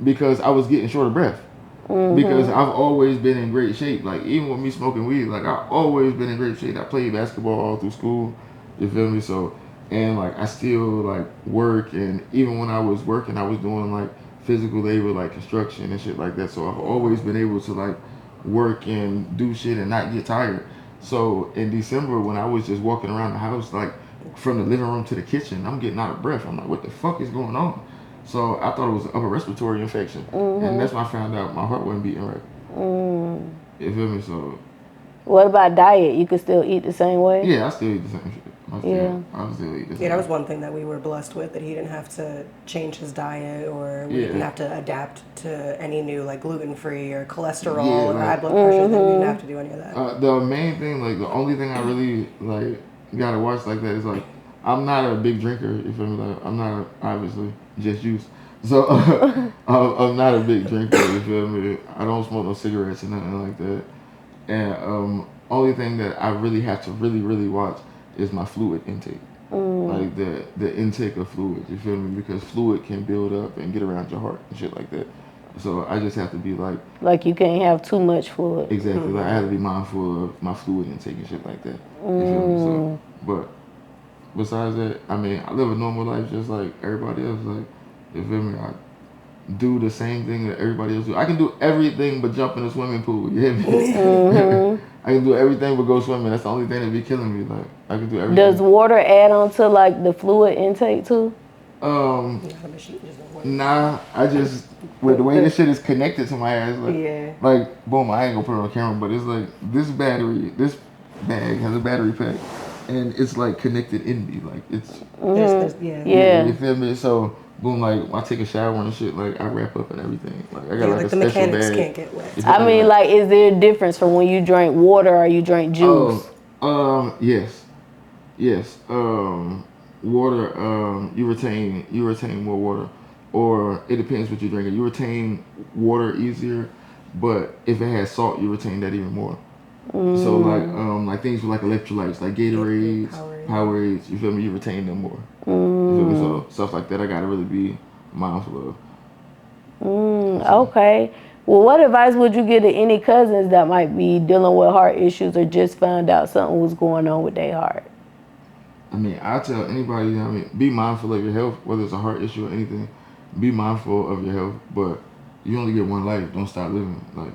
because I was getting short of breath. Because I've always been in great shape. Like even with me smoking weed, like I've always been in great shape. I played basketball all through school. You feel me? So and like I still like work, and even when I was working, I was doing like physical labor, like construction and shit like that. So I've always been able to like work and do shit and not get tired. So in December, when I was just walking around the house, like from the living room to the kitchen, I'm getting out of breath. I'm like, what the fuck is going on? So I thought it was an upper respiratory infection, and that's when I found out my heart wasn't beating right. You feel me? So What about diet? You could still eat the same way? yeah, I still eat the same shit. I still eat the same. Yeah, that was one thing that we were blessed with, that he didn't have to change his diet, or we didn't have to adapt to any new like gluten-free or cholesterol or high blood pressure. That we didn't have to do any of that. The main thing, like the only thing I really like gotta watch like that is like I'm not a big drinker. You feel me? Like I'm not obviously JussJoose. So I'm not a big drinker. You feel me? I don't smoke no cigarettes or nothing like that. And only thing that I really have to really watch is my fluid intake. Like the intake of fluids, you feel me? Because fluid can build up and get around your heart and shit like that. So I just have to be like you can't have too much fluid. Exactly. Like I have to be mindful of my fluid intake and shit like that. You feel me? So, but besides that, I mean, I live a normal life just like everybody else. Like, you feel me? I do the same thing that everybody else do. I can do everything but jump in a swimming pool. You hear me? I can do everything but go swimming. That's the only thing that be killing me. Like I can do everything. Does water add on to like the fluid intake too? Nah. I just with the way this shit is connected to my ass, like boom. I ain't gonna put it on camera, but it's like this bag has a battery pack, and it's like connected in me. Like it's you feel me? So. Boom, like when I take a shower and shit, like I wrap up and everything. Like I got like a the special mechanics bag. can't get wet. I mean, like, is there a difference from when you drink water or you drink juice? Yes. Water. You retain more water, or it depends what you're drinking. You retain water easier, but if it has salt, you retain that even more. So like things with like electrolytes, like Gatorades, Powerades, you feel me? You retain them more. You feel me? So stuff like that, I gotta really be mindful of. Okay. Well, what advice would you give to any cousins that might be dealing with heart issues or just found out something was going on with their heart? I mean, I tell anybody, I mean, be mindful of your health, whether it's a heart issue or anything. Be mindful of your health, but you only get one life. Don't stop living. Like,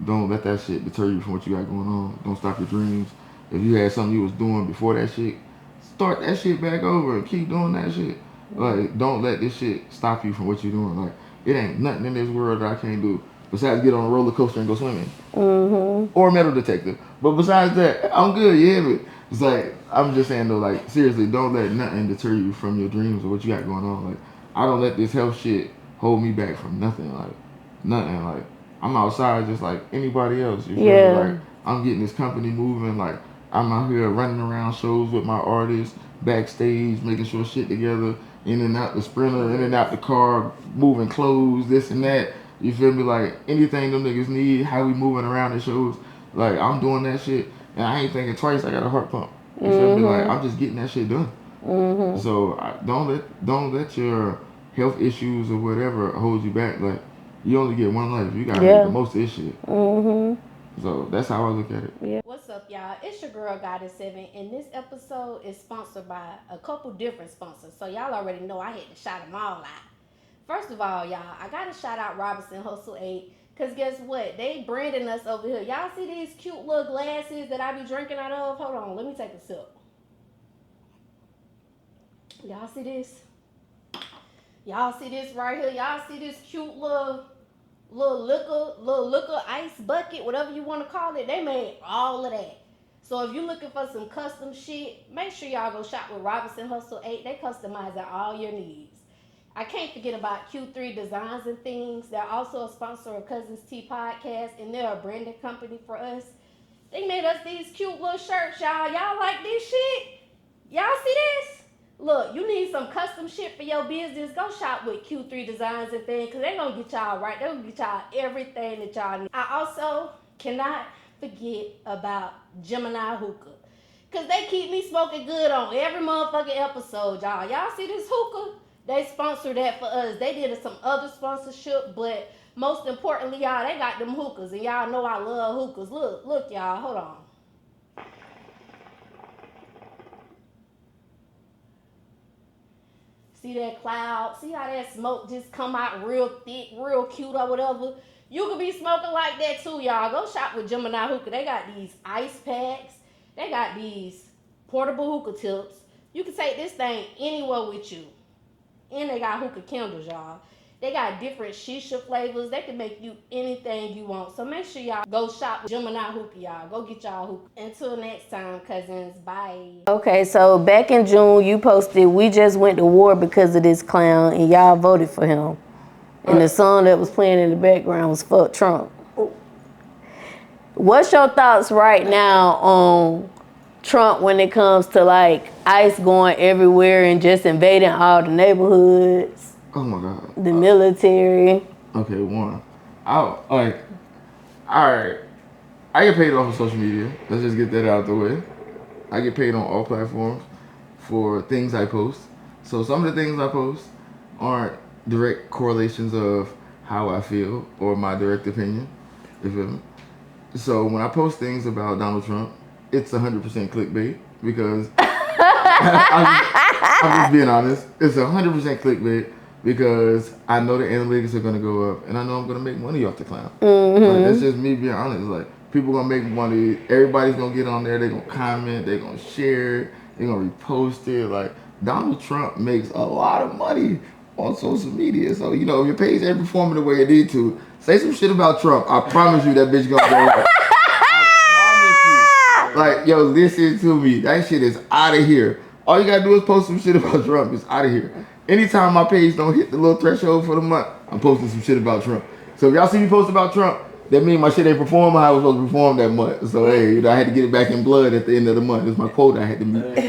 don't let that shit deter you from what you got going on. Don't stop your dreams. If you had something you was doing before that shit, start that shit back over and keep doing that shit. Like, don't let this shit stop you from what you're doing. Like, it ain't nothing in this world that I can't do besides get on a roller coaster and go swimming. Or a metal detector. But besides that, I'm good, you hear me? It's like, I'm just saying though, like, seriously, don't let nothing deter you from your dreams or what you got going on. Like, I don't let this health shit hold me back from nothing. Like, nothing. Like, I'm outside just like anybody else. You feel me? Like, I'm getting this company moving. Like, I'm out here running around shows with my artists, backstage, making sure shit together, in and out the sprinter, in and out the car, moving clothes, this and that. You feel me? Like, anything them niggas need, how we moving around the shows, like, I'm doing that shit, and I ain't thinking twice. I got a heart pump. You feel me? Like, I'm just getting that shit done. So don't let your health issues or whatever hold you back. Like, you only get one life. You gotta make the most of this shit. So that's how I look at it. What's up, y'all? It's your girl Goddess7, and this episode is sponsored by a couple different sponsors. So y'all already know I had to shout them all out. First of all, y'all, I gotta shout out Robinson Hustle 8, cause guess what? They branding us over here. Y'all see these cute little glasses that I be drinking out of? Hold on, let me take a sip. Y'all see this? Y'all see this right here? Y'all see this cute little liquor ice bucket, whatever you want to call it? They made all of that. So if you're looking for some custom shit, make sure y'all go shop with Robinson Hustle 8. They customize all your needs. I can't forget about Q3 Designs and Things. They're also a sponsor of Cuz's Tea Podcast, and they're a branded company for us. They made us these cute little shirts, y'all. Y'all like this shit? Y'all see this? Look, you need some custom shit for your business, go shop with Q3 Designs and Things, because they're going to get y'all right. They're going to get y'all everything that y'all need. I also cannot forget about Gemini Hookah, because they keep me smoking good on every motherfucking episode, y'all. Y'all see this hookah? They sponsored that for us. They did some other sponsorship, but Most importantly, y'all, they got them hookahs, and y'all know I love hookahs. Look, y'all, hold on. See that cloud? See how that smoke just come out real thick, real cute or whatever? You could be smoking like that too, y'all. Go shop with Gemini Hookah. They got these ice packs. They got these portable hookah tips. You can take this thing anywhere with you. And they got hookah candles, y'all. They got different shisha flavors. They can make you anything you want. So make sure y'all go shop with Gemini Hookah, y'all. Go get y'all hookah. Until next time, cousins. Bye. Okay, so back in June, you posted, "We just went to war because of this clown," and y'all voted for him. And the song that was playing in the background was "Fuck Trump." What's your thoughts right now on Trump when it comes to like ICE going everywhere and just invading all the neighborhoods? Oh my God. The military. Okay, one. All right. I get paid off of social media. Let's just get that out of the way. I get paid on all platforms for things I post. So some of the things I post aren't direct correlations of how I feel or my direct opinion. You feel me? So when I post things about Donald Trump, it's 100% clickbait because I'm just being honest. It's 100% clickbait because I know the analytics are gonna go up and I know I'm gonna make money off the clown. Like, that's just me being honest. Like, people gonna make money. Everybody's gonna get on there. They're gonna comment. They're gonna share. They're gonna repost it. Like, Donald Trump makes a lot of money on social media. So, you know, if your page ain't performing the way it need to, say some shit about Trump. I promise you that bitch gonna go up. I promise you. Like, yo, listen to me. That shit is out of here. All you gotta do is post some shit about Trump. It's out of here. Anytime my page don't hit the little threshold for the month, I'm posting some shit about Trump. So if y'all see me post about Trump, that means my shit ain't performing how I was supposed to perform that month. So hey, you know, I had to get it back in blood at the end of the month. It's my quota I had to meet. I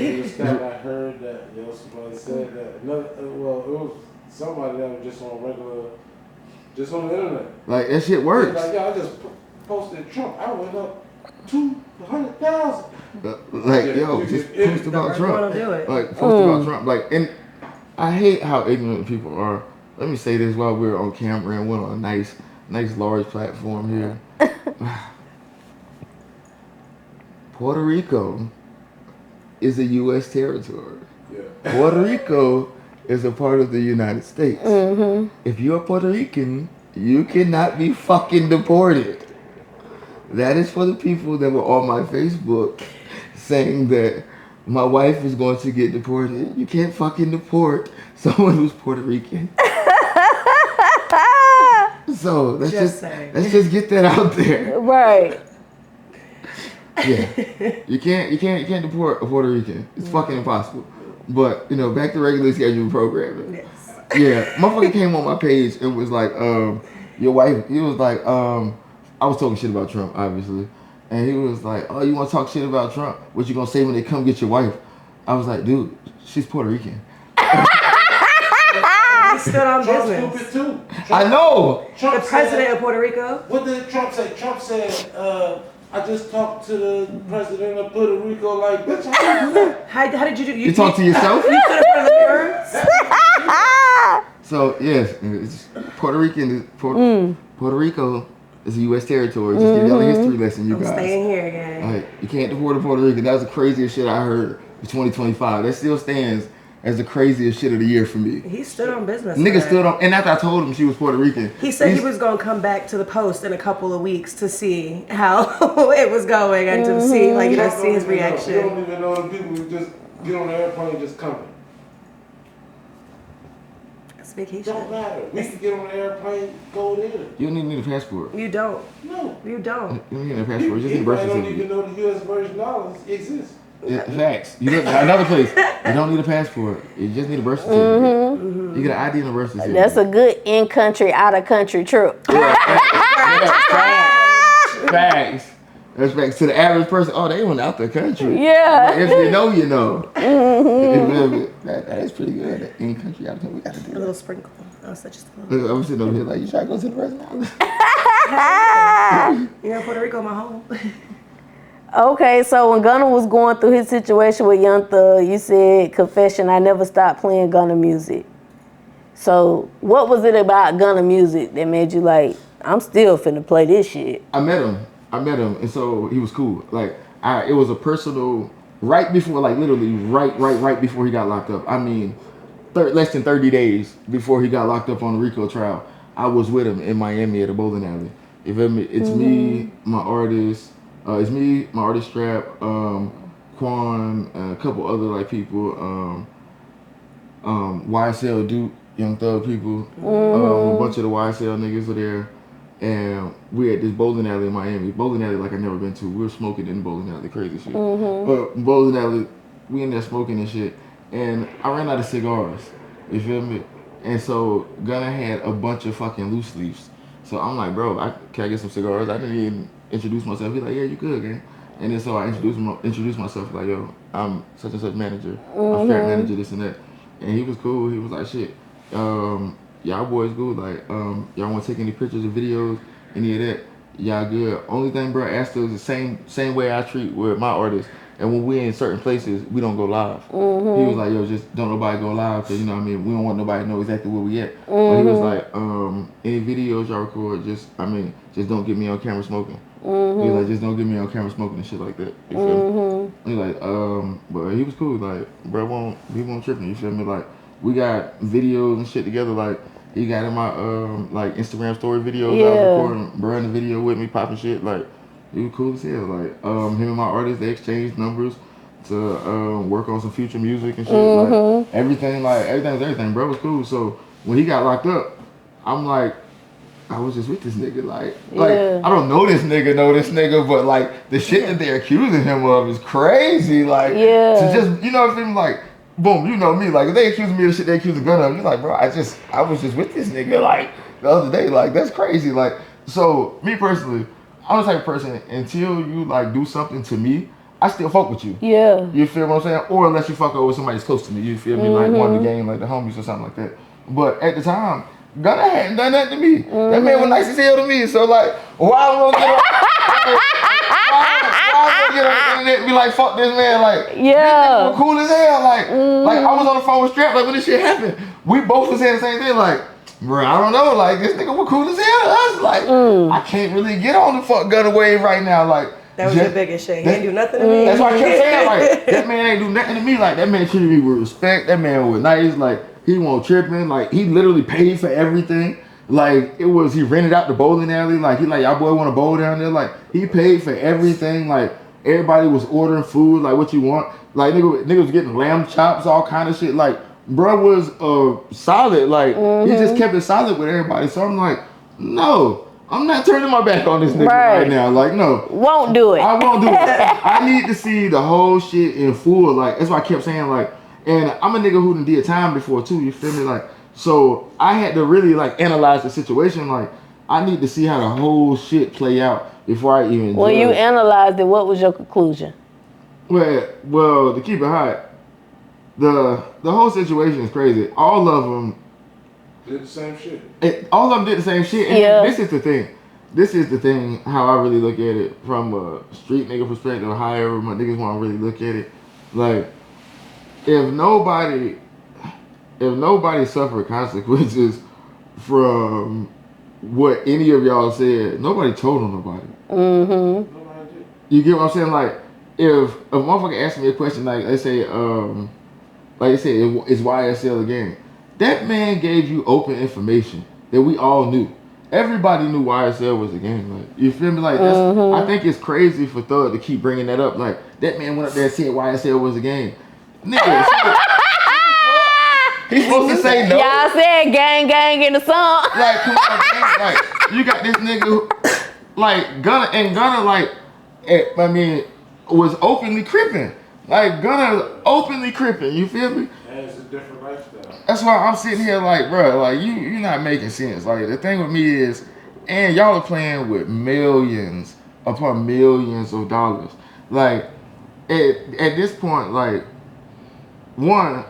heard that, somebody said that. Well, it was somebody that was just on regular, just on the internet. Like, that shit works. Like, I just posted Trump. I went up 200,000. Like, yo, just post about Trump. Like, post about Trump. Like, and I hate how ignorant people are. Let me say this while we're on camera and we're on a nice large platform here. Puerto Rico is a U.S. territory. Yeah. Puerto Rico is a part of the United States. Mm-hmm. If you're Puerto Rican, you cannot be fucking deported. That is for the people that were on my Facebook saying that my wife is going to get deported. You can't fucking deport someone who's Puerto Rican. So let's just get that out there. Right. Yeah. You can't deport a Puerto Rican. It's fucking impossible. But, you know, back to regularly scheduled programming. Yes. Yeah. Motherfucker came on my page and was like, your wife, he was like, I was talking shit about Trump, obviously. And he was like, oh, you want to talk shit about Trump? What you gonna say when they come get your wife? I was like, dude, she's Puerto Rican. He stood on business. Stupid too. I know. Trump the president of Puerto Rico. What did Trump say? Trump said, I just talked to the president of Puerto Rico. Like, bitch, how did you do that? How did you do? You talk to yourself? You stood in front of the mirror. So yes, it's Puerto Rico is a U.S. territory. Just give y'all a history lesson, you guys. Staying here again. Like, you can't deport a Puerto Rican. That was the craziest shit I heard in 2025. That still stands as the craziest shit of the year for me. He stood on business. Nigga stood on, and after I told him she was Puerto Rican, he said he was gonna come back to the post in a couple of weeks to see how it was going and to see, like, you know, see his reaction. You don't even know the people who just get on the airplane and just come. It's vacation. Don't matter. We can get on the airplane, go there. you don't even need a passport. You don't. No. You don't. You don't need a passport. You just need a birth I don't certificate. even know the U.S. Virgin dollars exist. Yeah, facts. You look another place. You don't need a passport. You just need a birth certificate. You get an ID and a birth certificate. That's a good in-country, out-of-country trip. Facts. That's facts. To the average person, oh, they went out the country. Yeah. Like, if you know, you know. That is pretty good. That in-country, out-of-country, we got to do that. A little sprinkle. Oh, such a Look, I'm sitting over here like, you try to go to the Virgin Islands? You know, Puerto Rico, my home. Okay, so when Gunna was going through his situation with Young Thug, you said, confession, I never stopped playing Gunna music. So what was it about Gunna music that made you like, I'm still finna play this shit? I met him, and so he was cool. Like, it was a personal, right before, like literally right before he got locked up. I mean, less than 30 days before he got locked up on the RICO trial, I was with him in Miami at a bowling alley. You feel me? It's me, my artist. It's me, my artist Strap, Quan, and a couple other like people. YSL Duke, Young Thug people. A bunch of the YSL niggas were there. And we at this bowling alley in Miami. Bowling alley like I never been to. We were smoking in the bowling alley, crazy shit. But bowling alley, we in there smoking and shit. And I ran out of cigars. You feel me? And so Gunna had a bunch of fucking loose leaves. So I'm like, bro, can I get some cigars? I didn't even introduce myself. He's like, yeah, you good, gang. And then so I introduced myself like, yo, I'm such and such manager. I'm strap manager, this and that. And he was cool. He was like, shit. Y'all boys good, like, y'all want to take any pictures or videos, any of that, y'all good. Only thing, bro, asked us the same way I treat with my artists, and when we're in certain places, we don't go live. He was like, yo, just don't nobody go live, because, you know what I mean, we don't want nobody to know exactly where we at. But he was like, any videos y'all record, just don't get me on camera smoking. He was like, just don't get me on camera smoking and shit like that, you feel me? He like, but he was cool, like, bro, he won't trip me, you feel me? Like, we got videos and shit together, like, he got in my like Instagram story videos. I was recording, bro, in the video with me, popping shit. Like, he was cool as hell. Like, him and my artists, they exchanged numbers to work on some future music and shit. Like, everything was everything. Bro was cool. So when he got locked up, I'm like, I was just with this nigga. Like I don't know this nigga, but like the shit that they're accusing him of is crazy. Like, to just, you know what I mean? Like, boom, you know me, like, if they accuse me of the shit they accuse Gunna of, you're like, bro, I was just with this nigga, like, the other day, like, that's crazy, like, so, me personally, I'm the type of person, until you, like, do something to me, I still fuck with you. Yeah. You feel what I'm saying? Or unless you fuck over with somebody that's close to me, you feel me, like, one of the gang, like, the homies or something like that. But at the time, Gunna hadn't done that to me. That man was nice as hell to me, so, like, why am I gonna get on, why am I gonna get on the internet and be like, fuck this man, like, this nigga was cool as hell, like I was on the phone with Strap, like, when this shit happened, we both was saying the same thing, like, bro, I don't know, like, this nigga was cool as hell to us, like, I can't really get on the fuck Gunna wave right now, like. That was your biggest shit. He ain't do nothing to me. That's why I kept saying, like, that man ain't do nothing to me, like, that man treated me with respect, that man was nice, like, he won't tripping, like, he literally paid for everything. Like, he rented out the bowling alley, like, he like, y'all boy want to bowl down there, like, he paid for everything, like, everybody was ordering food, like, what you want, like, nigga was getting lamb chops, all kind of shit, like, bruh was solid, like, he just kept it solid with everybody, so I'm like, no, I'm not turning my back on this nigga right now, like, no. Won't do it. I won't do it. I need to see the whole shit in full, like, that's why I kept saying, like, and I'm a nigga who done did time before, too, you feel me, like, so I had to really like analyze the situation. Like, I need to see how the whole shit play out before I even. When you analyzed it, what was your conclusion? Well, to keep it hot, the whole situation is crazy. All of them did the same shit. All of them did the same shit. And this is the thing. This is the thing. How I really look at it from a street nigga perspective, or however my niggas want to really look at it. Like, if nobody suffered consequences from what any of y'all said, nobody told on nobody. Nobody did. You get what I'm saying? Like, if a motherfucker asked me a question, like, let's say, is YSL a gang? That man gave you open information that we all knew. Everybody knew YSL was a gang. Like, you feel me? Like, that's, I think it's crazy for Thug to keep bringing that up. Like, that man went up there and said YSL was a gang. Nigga, he's supposed to say no. Y'all said gang, gang in the song. Like, come on, man. Like, you got this nigga who, like, Gunna, like, I mean, was openly cripping. Like, Gunna openly cripping, you feel me? And it's a different lifestyle. That's why I'm sitting here like, bro, like, you're not making sense. Like, the thing with me is, and y'all are playing with millions upon millions of dollars. Like, at this point, like, one,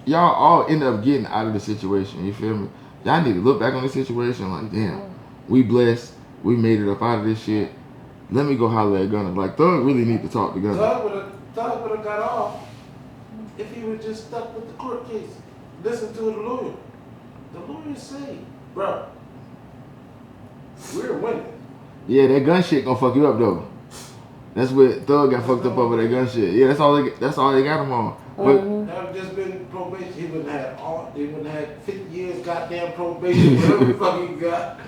y'all all end up getting out of the situation, you feel me? Y'all need to look back on the situation like, damn, we blessed, we made it up out of this shit. Let me go holler at Gunna. Like, Thug really need to talk to Gunna. Thug would have got off if he would just stuck with the court case. Listen to the lawyer. the lawyers say, bro, we're winning. Yeah, that gun shit gonna fuck you up though. That's what Thug got fucked up over that gun shit. Yeah, that's all they got him on. But that would just been probation. He wouldn't have had 50 years goddamn probation, whatever the fuck he got.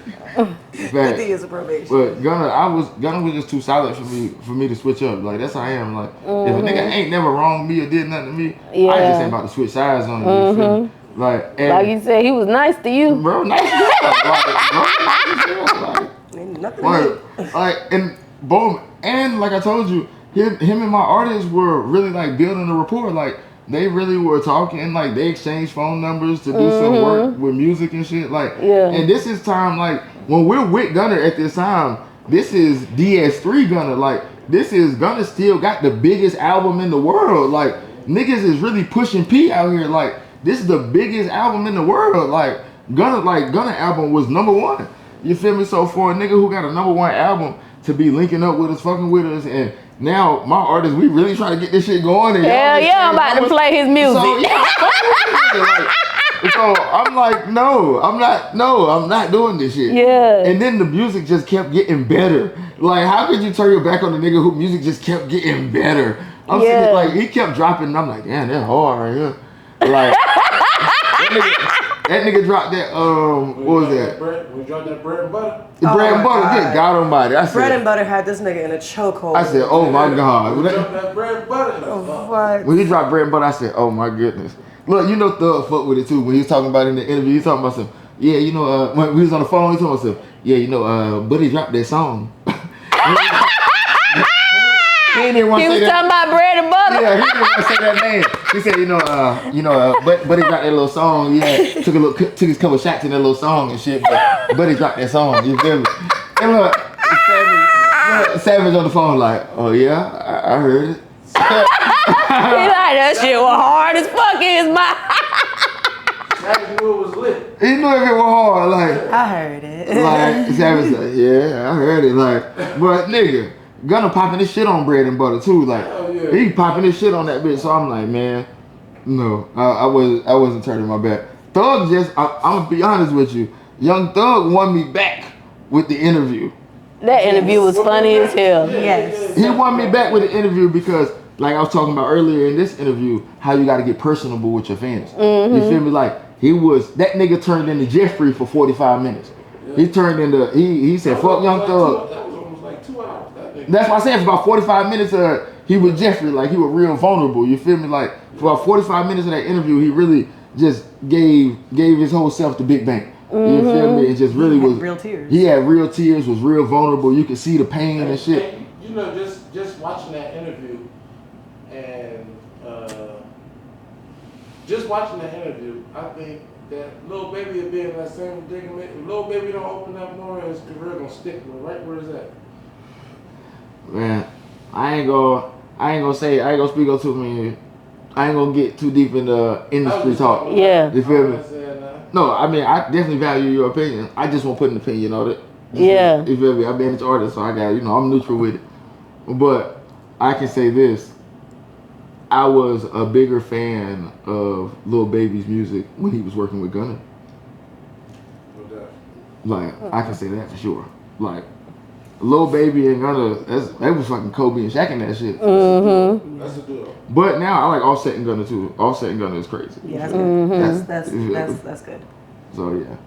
50 years of probation. But Gunna was just too solid for me to switch up. Like that's how I am. Like if a nigga ain't never wronged me or did nothing to me, I just ain't about to switch sides on him. You feel me? Like you said, he was nice to you. Bro, nice as hell. Ain't nothing. And boom, and like I told you, him and my artists were really like building a rapport. Like they really were talking. Like they exchanged phone numbers to do some work with music and shit. Like, and this is time. Like when we're with Gunna at this time, this is DS3 Gunna. Like this is Gunna still got the biggest album in the world. Like niggas is really pushing P out here. Like this is the biggest album in the world. Like Gunna album was #1. You feel me? So for a nigga who got a #1 album to be linking up with us, fucking with us, and now my artists, we really try to get this shit going. And hell yeah, I'm about to play his music. So, yeah, so I'm like, no, I'm not doing this shit. Yeah. And then the music just kept getting better. Like, how could you turn your back on the nigga who music just kept getting better? I'm sitting like, he kept dropping, and I'm like, damn, that's hard right here. Like, that nigga dropped that, what was that? We dropped that bread and butter. The bread and butter, good God almighty. I said, Bread and butter had this nigga in a chokehold. I said, oh my God. We dropped that bread and butter. What? When he dropped bread and butter, I said, oh my goodness. Look, you know Thug fuck with it too. When he was talking about it in the interview, he was talking about some, yeah, you know, when we was on the phone, he told us, yeah, you know, Buddy dropped that song. He was talking about bread and butter. Yeah, he didn't want to say that name. He said, Buddy dropped that little song. Yeah, took his couple shots in that little song and shit. But Buddy dropped that song. You feel me? And look, Savage on the phone like, oh yeah, I heard it. He like that shit was hard as fuck in his mouth. Savage knew it was lit. He knew if it was hard. Like I heard it. Like Savage like, yeah, I heard it. Like, but nigga. Gunna popping this shit on bread and butter too, like he popping this shit on that bitch. So I'm like, man, no, I wasn't turning my back. Thug I'm gonna be honest with you, Young Thug won me back with the interview. That interview was funny as hell. Yes. He won me back with the interview because, like I was talking about earlier in this interview, how you got to get personable with your fans. You feel me? Like that nigga turned into Jeffrey for 45 minutes. He turned into he said, fuck Young Thug. That was almost like 2 hours. That's why I said for about 45 minutes he was Jeffrey, like he was real vulnerable. You feel me? Like for about 45 minutes of that interview, he really just gave his whole self to Big Bang. You feel me? It just really was real tears. He had real tears, was real vulnerable. You could see the pain and shit. And, you know, just watching that interview and I think that Lil Baby would be in that same predicament. If Lil Baby don't open up more, his career gonna stick right where it's at. Man, I ain't gonna speak up too many. I ain't gonna get too deep into industry talk. Yeah. You feel me? No, I mean I definitely value your opinion. I just won't put an opinion on it. Yeah. You feel me? I manage artists, so I got I'm neutral with it. But I can say this: I was a bigger fan of Lil Baby's music when he was working with Gunna. Like I can say that for sure. Like. Lil Baby and Gunna, they was fucking Kobe and Shaq in that shit. That's a deal. But now I like Offset and Gunna too. Offset and Gunna is crazy. Yeah, that's good. That's good. So yeah.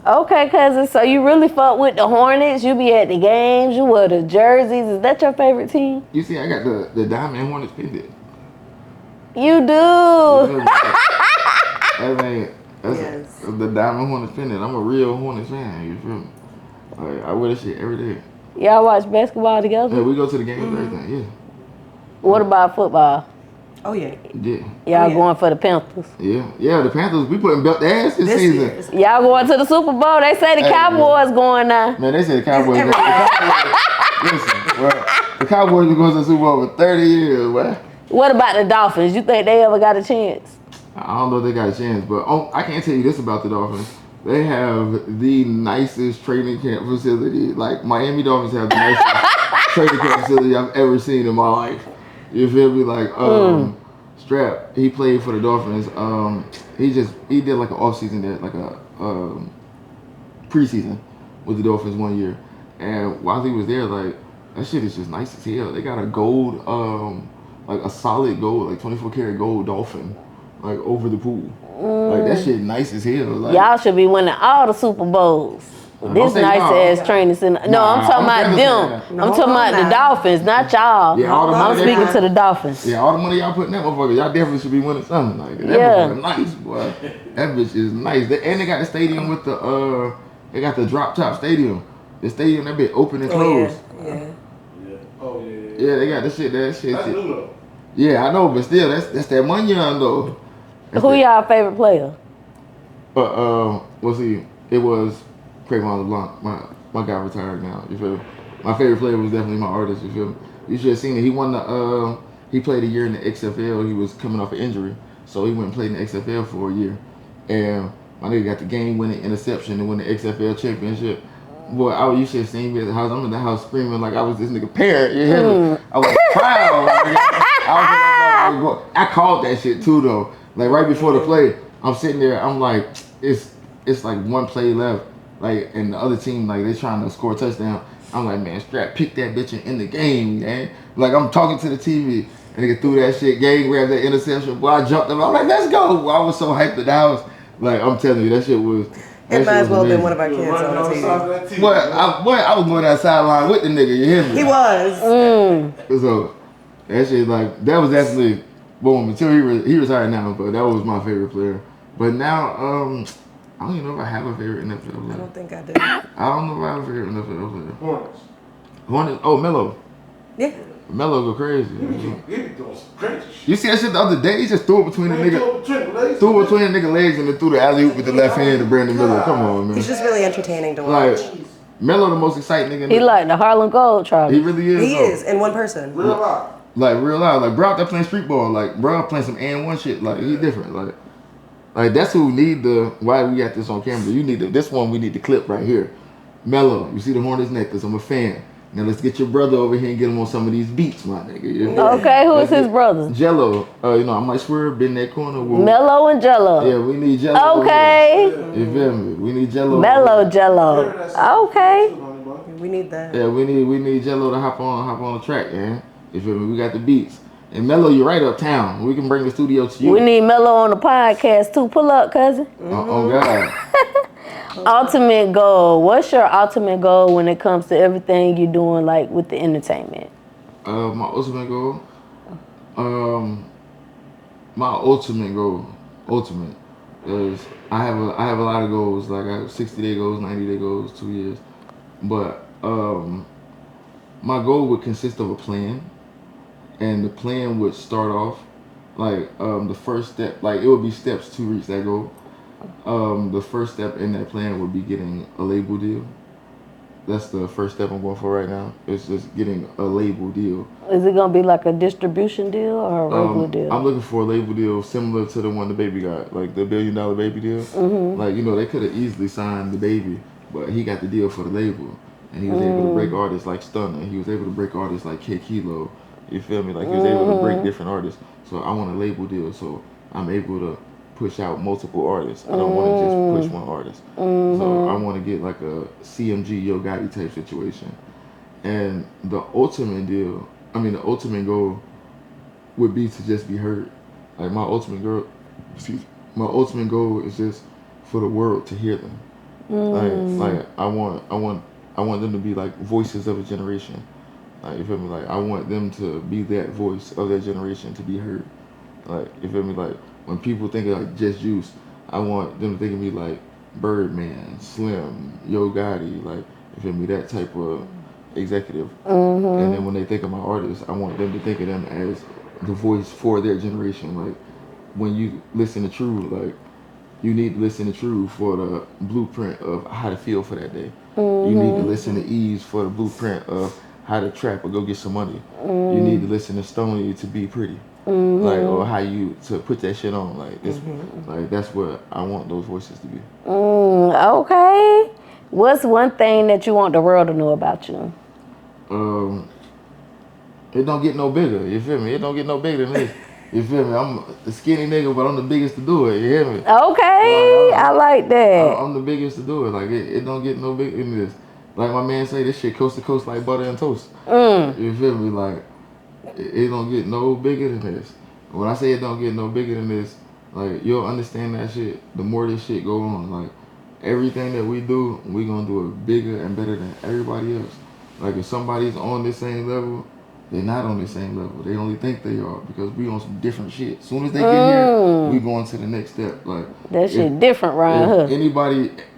Okay, cousin. So you really fuck with the Hornets? You be at the games? You wear the jerseys? Is that your favorite team? You see, I got the Diamond Hornets pendant. You do. That's the Diamond Hornets pendant. I'm a real Hornets fan. You feel me? I wear that shit every day. Y'all watch basketball together? Yeah, we go to the games and everything, yeah. What about football? Oh, yeah. Yeah. Y'all going for the Panthers? Yeah, the Panthers, we putting belt their ass this season. Y'all going to the Super Bowl? They say the Cowboys going now. Man, they say the Cowboys going. Listen, well, the Cowboys been going to the Super Bowl for 30 years, man. What about the Dolphins? You think they ever got a chance? I don't know if they got a chance, but I can't tell you this about the Dolphins. They have the nicest training camp facility. Like, Miami Dolphins have the nicest training camp facility I've ever seen in my life. You feel me? Like, Strap, he played for the Dolphins. He did like an off season there, like a preseason with the Dolphins 1 year. And while he was there, like that shit is just nice as hell. They got a gold, like a solid gold, like 24 karat gold dolphin, like over the pool. Like that shit nice as hell. Like, Y'all should be winning all the Super Bowls. This nice ass training center. No, I'm talking about them. I'm talking about the Dolphins, not y'all. Yeah, all the I'm money speaking to the Dolphins. Yeah, all the money y'all put in that motherfucker, y'all definitely should be winning something. Like that motherfucker nice, boy. That bitch is nice. And they got the stadium with the they got the drop top stadium. The stadium that bit open and closed. Yeah. Oh yeah. Yeah, they got the shit. That's new though. Yeah, I know, but still, that's that money on though. Who y'all favorite player? But what's he? It was Cravon LeBlanc. My guy retired now. You feel me? My favorite player was definitely my artist. You feel me? You should have seen it. He won the. He played a year in the XFL. He was coming off an injury, so he went and played in the XFL for a year. And my nigga got the game-winning interception and won the XFL championship. Boy, you should have seen me at the house. I'm in the house screaming like I was this nigga parent. You hear me? I was proud. I called that shit too though. Like right before the play, I'm sitting there. I'm like, it's like one play left. Like, and the other team, like, they trying to score a touchdown. I'm like, man, Strap, pick that bitch in the game, man. Like, I'm talking to the TV, and they threw that shit, gang grabbed that interception. Boy, I jumped up. I'm like, let's go. I was so hyped at the house. Like, I'm telling you, that shit was. It might as well have been one of our kids on the TV. I was going that sideline with the nigga, you hear me? He was. So, that shit, like, that was definitely, boom, until he retired now, but that was my favorite player. But now, I don't even know if I have a favorite NFL player. I don't think I do. I don't know if I have a favorite NFL player. Hornets. Oh, Melo. Yeah. Melo go crazy. He be doing some crazy shit. You see that shit the other day? He just threw it between the nigga. Threw it between the nigga legs and then threw the alley oop with the left hand to Brandon Miller. Come on, man. He's just really entertaining to watch. Like, Melo the most exciting nigga. He like the Harlem Globetrotters. He really is. He is, in one person. Real life. Like real loud. Like bro out there playing street ball. Like bro playing some and one shit. Like he different. Like that's who need why we got this on camera. You need this one. We need the clip right here. Mello, you see the Hornets necklace. I'm a fan. Now let's get your brother over here and get him on some of these beats, my nigga. You know? Okay, who is his brother? Jello. You know, I might swear been in that corner. Mello and Jello. Yeah, we need Jello. Okay. You feel me? We need Jello. Mello Jello. Okay. We need that. Yeah, we need Jello to hop on the track, man. You feel me? We got the beats. And Mello, you're right uptown. We can bring the studio to you. We need Mello on the podcast too. Pull up, cousin. Oh God. Ultimate goal. What's your ultimate goal when it comes to everything you're doing, like with the entertainment? My ultimate goal. My ultimate goal is I have a lot of goals. Like I have 60-day goals, 90-day goals, 2 years. But my goal would consist of a plan, and the plan would start off like the first step. Like it would be steps to reach that goal. The first step in that plan would be getting a label deal. That's the first step I'm going for right now. It's just getting a label deal. Is it gonna be like a distribution deal or a regular deal? I'm looking for a label deal similar to the one the baby got, like the $1 billion baby deal. Like they could have easily signed the baby, but he got the deal for the label, and he was able to break artists like Stunner. He was able to break artists like K Kilo. You feel me? Like he was able to break different artists. So I want a label deal, so I'm able to push out multiple artists. I don't want to just push one artist. So I want to get like a CMG Yo Gotti type situation. And the ultimate goal would be to just be heard. Like my ultimate goal is just for the world to hear them. Like I want them to be like voices of a generation. Like you feel me? Like I want them to be that voice of that generation to be heard. Like you feel me? Like when people think of like JussJoose, I want them to think of me like Birdman, Slim, Yo Gotti, like you feel me, that type of executive. And then when they think of my artists, I want them to think of them as the voice for their generation. Like when you listen to True, like you need to listen to True for the blueprint of how to feel for that day. You need to listen to Ease for the blueprint of how to trap or go get some money. You need to listen to Stoney to be pretty. Like, or how you to put that shit on, like this, like that's what I want those voices to be. Okay. What's one thing that you want the world to know about you? It don't get no bigger. You feel me? It don't get no bigger than this. You feel me? I'm a skinny nigga, but I'm the biggest to do it. You hear me? Okay, I like that. I'm the biggest to do it. Like it don't get no big in this. Like my man say, this shit coast to coast like butter and toast. You feel me? Like it don't get no bigger than this. When I say it don't get no bigger than this, like you'll understand that shit. The more this shit go on, like everything that we do, we gonna do it bigger and better than everybody else. Like if somebody's on the same level, they're not on the same level. They only think they are because we on some different shit. As soon as they get here, we going to the next step. Like that shit different around here.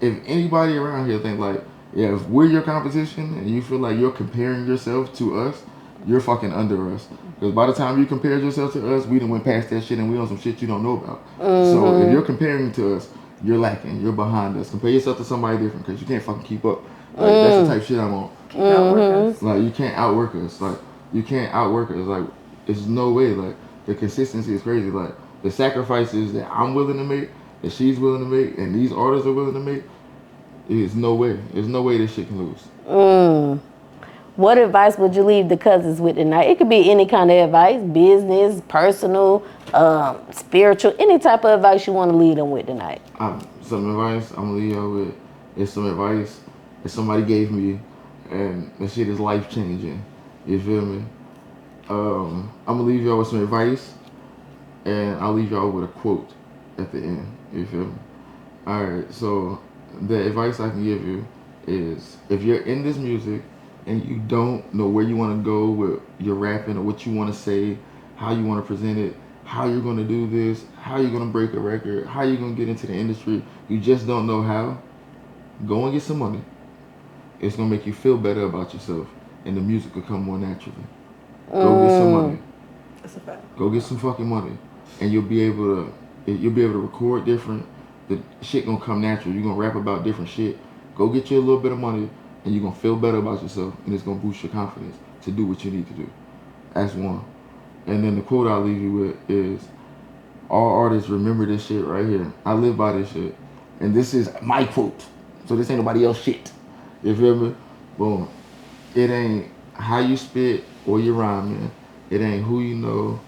If anybody around here think like, yeah, if we're your competition and you feel like you're comparing yourself to us, you're fucking under us. Because by the time you compared yourself to us, we done went past that shit and we on some shit you don't know about. So if you're comparing to us, you're lacking. You're behind us. Compare yourself to somebody different because you can't fucking keep up. Like that's the type of shit I'm on. Like you can't outwork us. Like you can't outwork us. Like there's no way. Like the consistency is crazy. Like the sacrifices that I'm willing to make, that she's willing to make, and these artists are willing to make, there's no way. There's no way this shit can lose. What advice would you leave the cousins with tonight? It could be any kind of advice, business, personal, spiritual, any type of advice you want to leave them with tonight. Some advice I'm gonna leave y'all with is some advice that somebody gave me, and that shit is life changing. You feel me? I'm gonna leave y'all with some advice, and I'll leave y'all with a quote at the end. You feel me? All right. So the advice I can give you is, if you're in this music and you don't know where you want to go with your rapping or what you want to say, how you want to present it, how you're going to do this, how you're going to break a record, how you're going to get into the industry, you just don't know how, go and get some money. It's going to make you feel better about yourself, and the music will come more naturally. Go get some money. That's a fact. Go get some fucking money, and you'll be able to record different. The shit gonna come natural. You're gonna rap about different shit. Go get you a little bit of money, and you're gonna feel better about yourself, and it's gonna boost your confidence to do what you need to do. That's one. And then the quote I'll leave you with is, all artists remember this shit right here. I live by this shit. And this is my quote. So this ain't nobody else shit. You feel me? Boom. It ain't how you spit or your rhyming. It ain't who you know.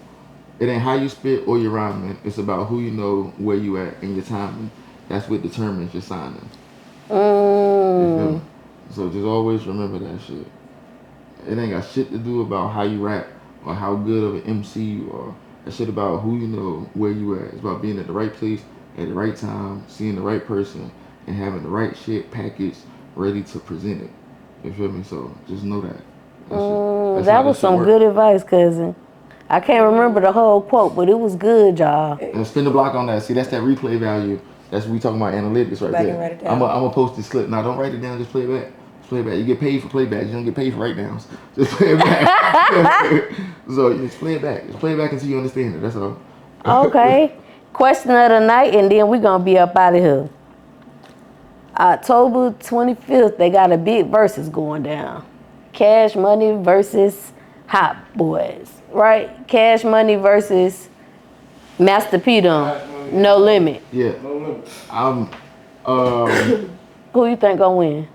It ain't how you spit or your rhyming. It's about who you know, where you at, and your timing. That's what determines your signing. You feel me? So just always remember that shit. It ain't got shit to do about how you rap or how good of an MC you are. That shit about who you know, where you at. It's about being at the right place, at the right time, seeing the right person, and having the right shit packaged, ready to present it. You feel me? So just know that. That was some good advice, cousin. I can't remember the whole quote, but it was good, y'all. And spin the block on that. See, that's that replay value. That's what we talking about, analytics right there. Write it down. I'm gonna post this clip. Now, don't write it down. Just play it back. Just play it back. You get paid for playbacks. You don't get paid for write downs. Just play it back. So you just play it back. Just play it back until you understand it. That's all. Okay. Question of the night, and then we're gonna be up out of here. October 25th, they got a big versus going down. Cash Money versus Hot Boys, right? Cash Money versus Master P Dom. No Limit. Yeah. No limit. Who you think gonna win?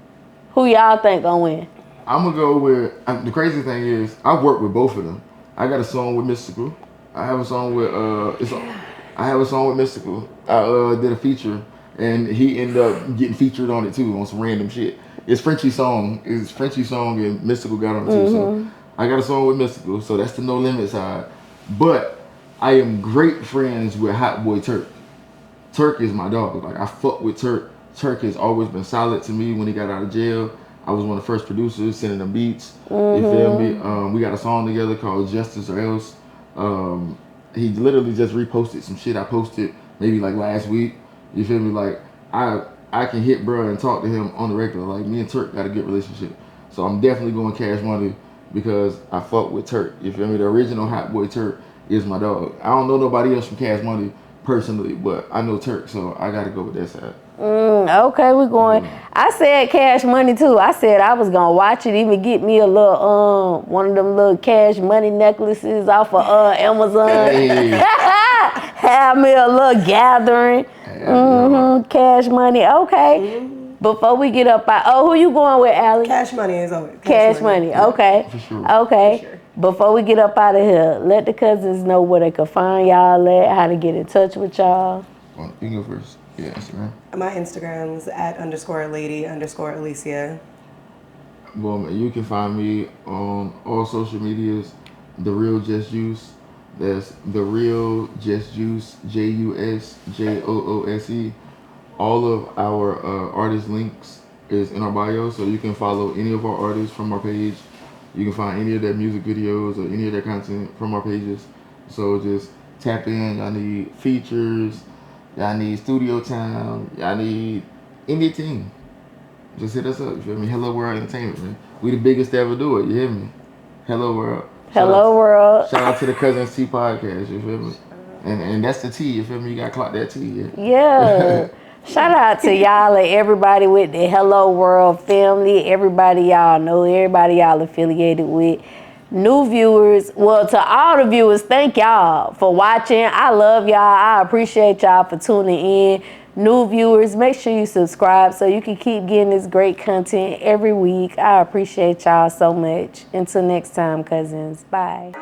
Who y'all think gonna win? I'm gonna go with, the crazy thing is, I've worked with both of them. I got a song with Mystical. I have a song with Mystical. I did a feature, and he ended up getting featured on it too, on some random shit. It's Frenchie's song, and Mystical got on it too. So I got a song with Mystical, so that's the No Limit side. But I am great friends with Hot Boy Turk. Turk is my dog. Like, I fuck with Turk. Turk has always been solid to me when he got out of jail. I was one of the first producers sending him beats. You feel me? We got a song together called Justice or Else. He literally just reposted some shit I posted maybe like last week. You feel me? Like, I can hit bro and talk to him on the regular. Like, me and Turk got a good relationship. So I'm definitely going Cash Money because I fuck with Turk. You feel me? The original Hot Boy Turk is my dog. I don't know nobody else from Cash Money personally, but I know Turk, so I gotta go with that side. Okay, we're going. I said Cash Money too. I said I was gonna watch it, even get me a little one of them little Cash Money necklaces off of Amazon. Hey. Have me a little gathering. Cash Money. Okay. Before we get up, who you going with, Allie? Cash Money is always Cash Money. Okay. For sure. Okay. For sure. Before we get up out of here, let the cousins know where they can find y'all at, how to get in touch with y'all. Well, you can go first. Yeah, Instagram. My Instagram's @_lady_Alicia. Well, you can find me on all social medias, The Real JussJoose. That's The Real JussJoose, JussJoose. All of our artist links is in our bio, so you can follow any of our artists from our page. You can find any of their music videos or any of their content from our pages. So just tap in. Y'all need features. Y'all need studio time. Y'all need anything. Just hit us up. You feel me? Hello World Entertainment, man. We the biggest to ever do it. You hear me? Hello World. Hello, world. Shout out to the Cuzn T podcast. You feel me? And that's the T. You feel me? You gotta clock that T. Yeah. Yeah. Shout out to y'all and everybody with the Hello World family. Everybody y'all know, everybody y'all affiliated with. New viewers, well, to all the viewers, thank y'all for watching. I love y'all. I appreciate y'all for tuning in. New viewers, make sure you subscribe so you can keep getting this great content every week. I appreciate y'all so much. Until next time, cousins. Bye.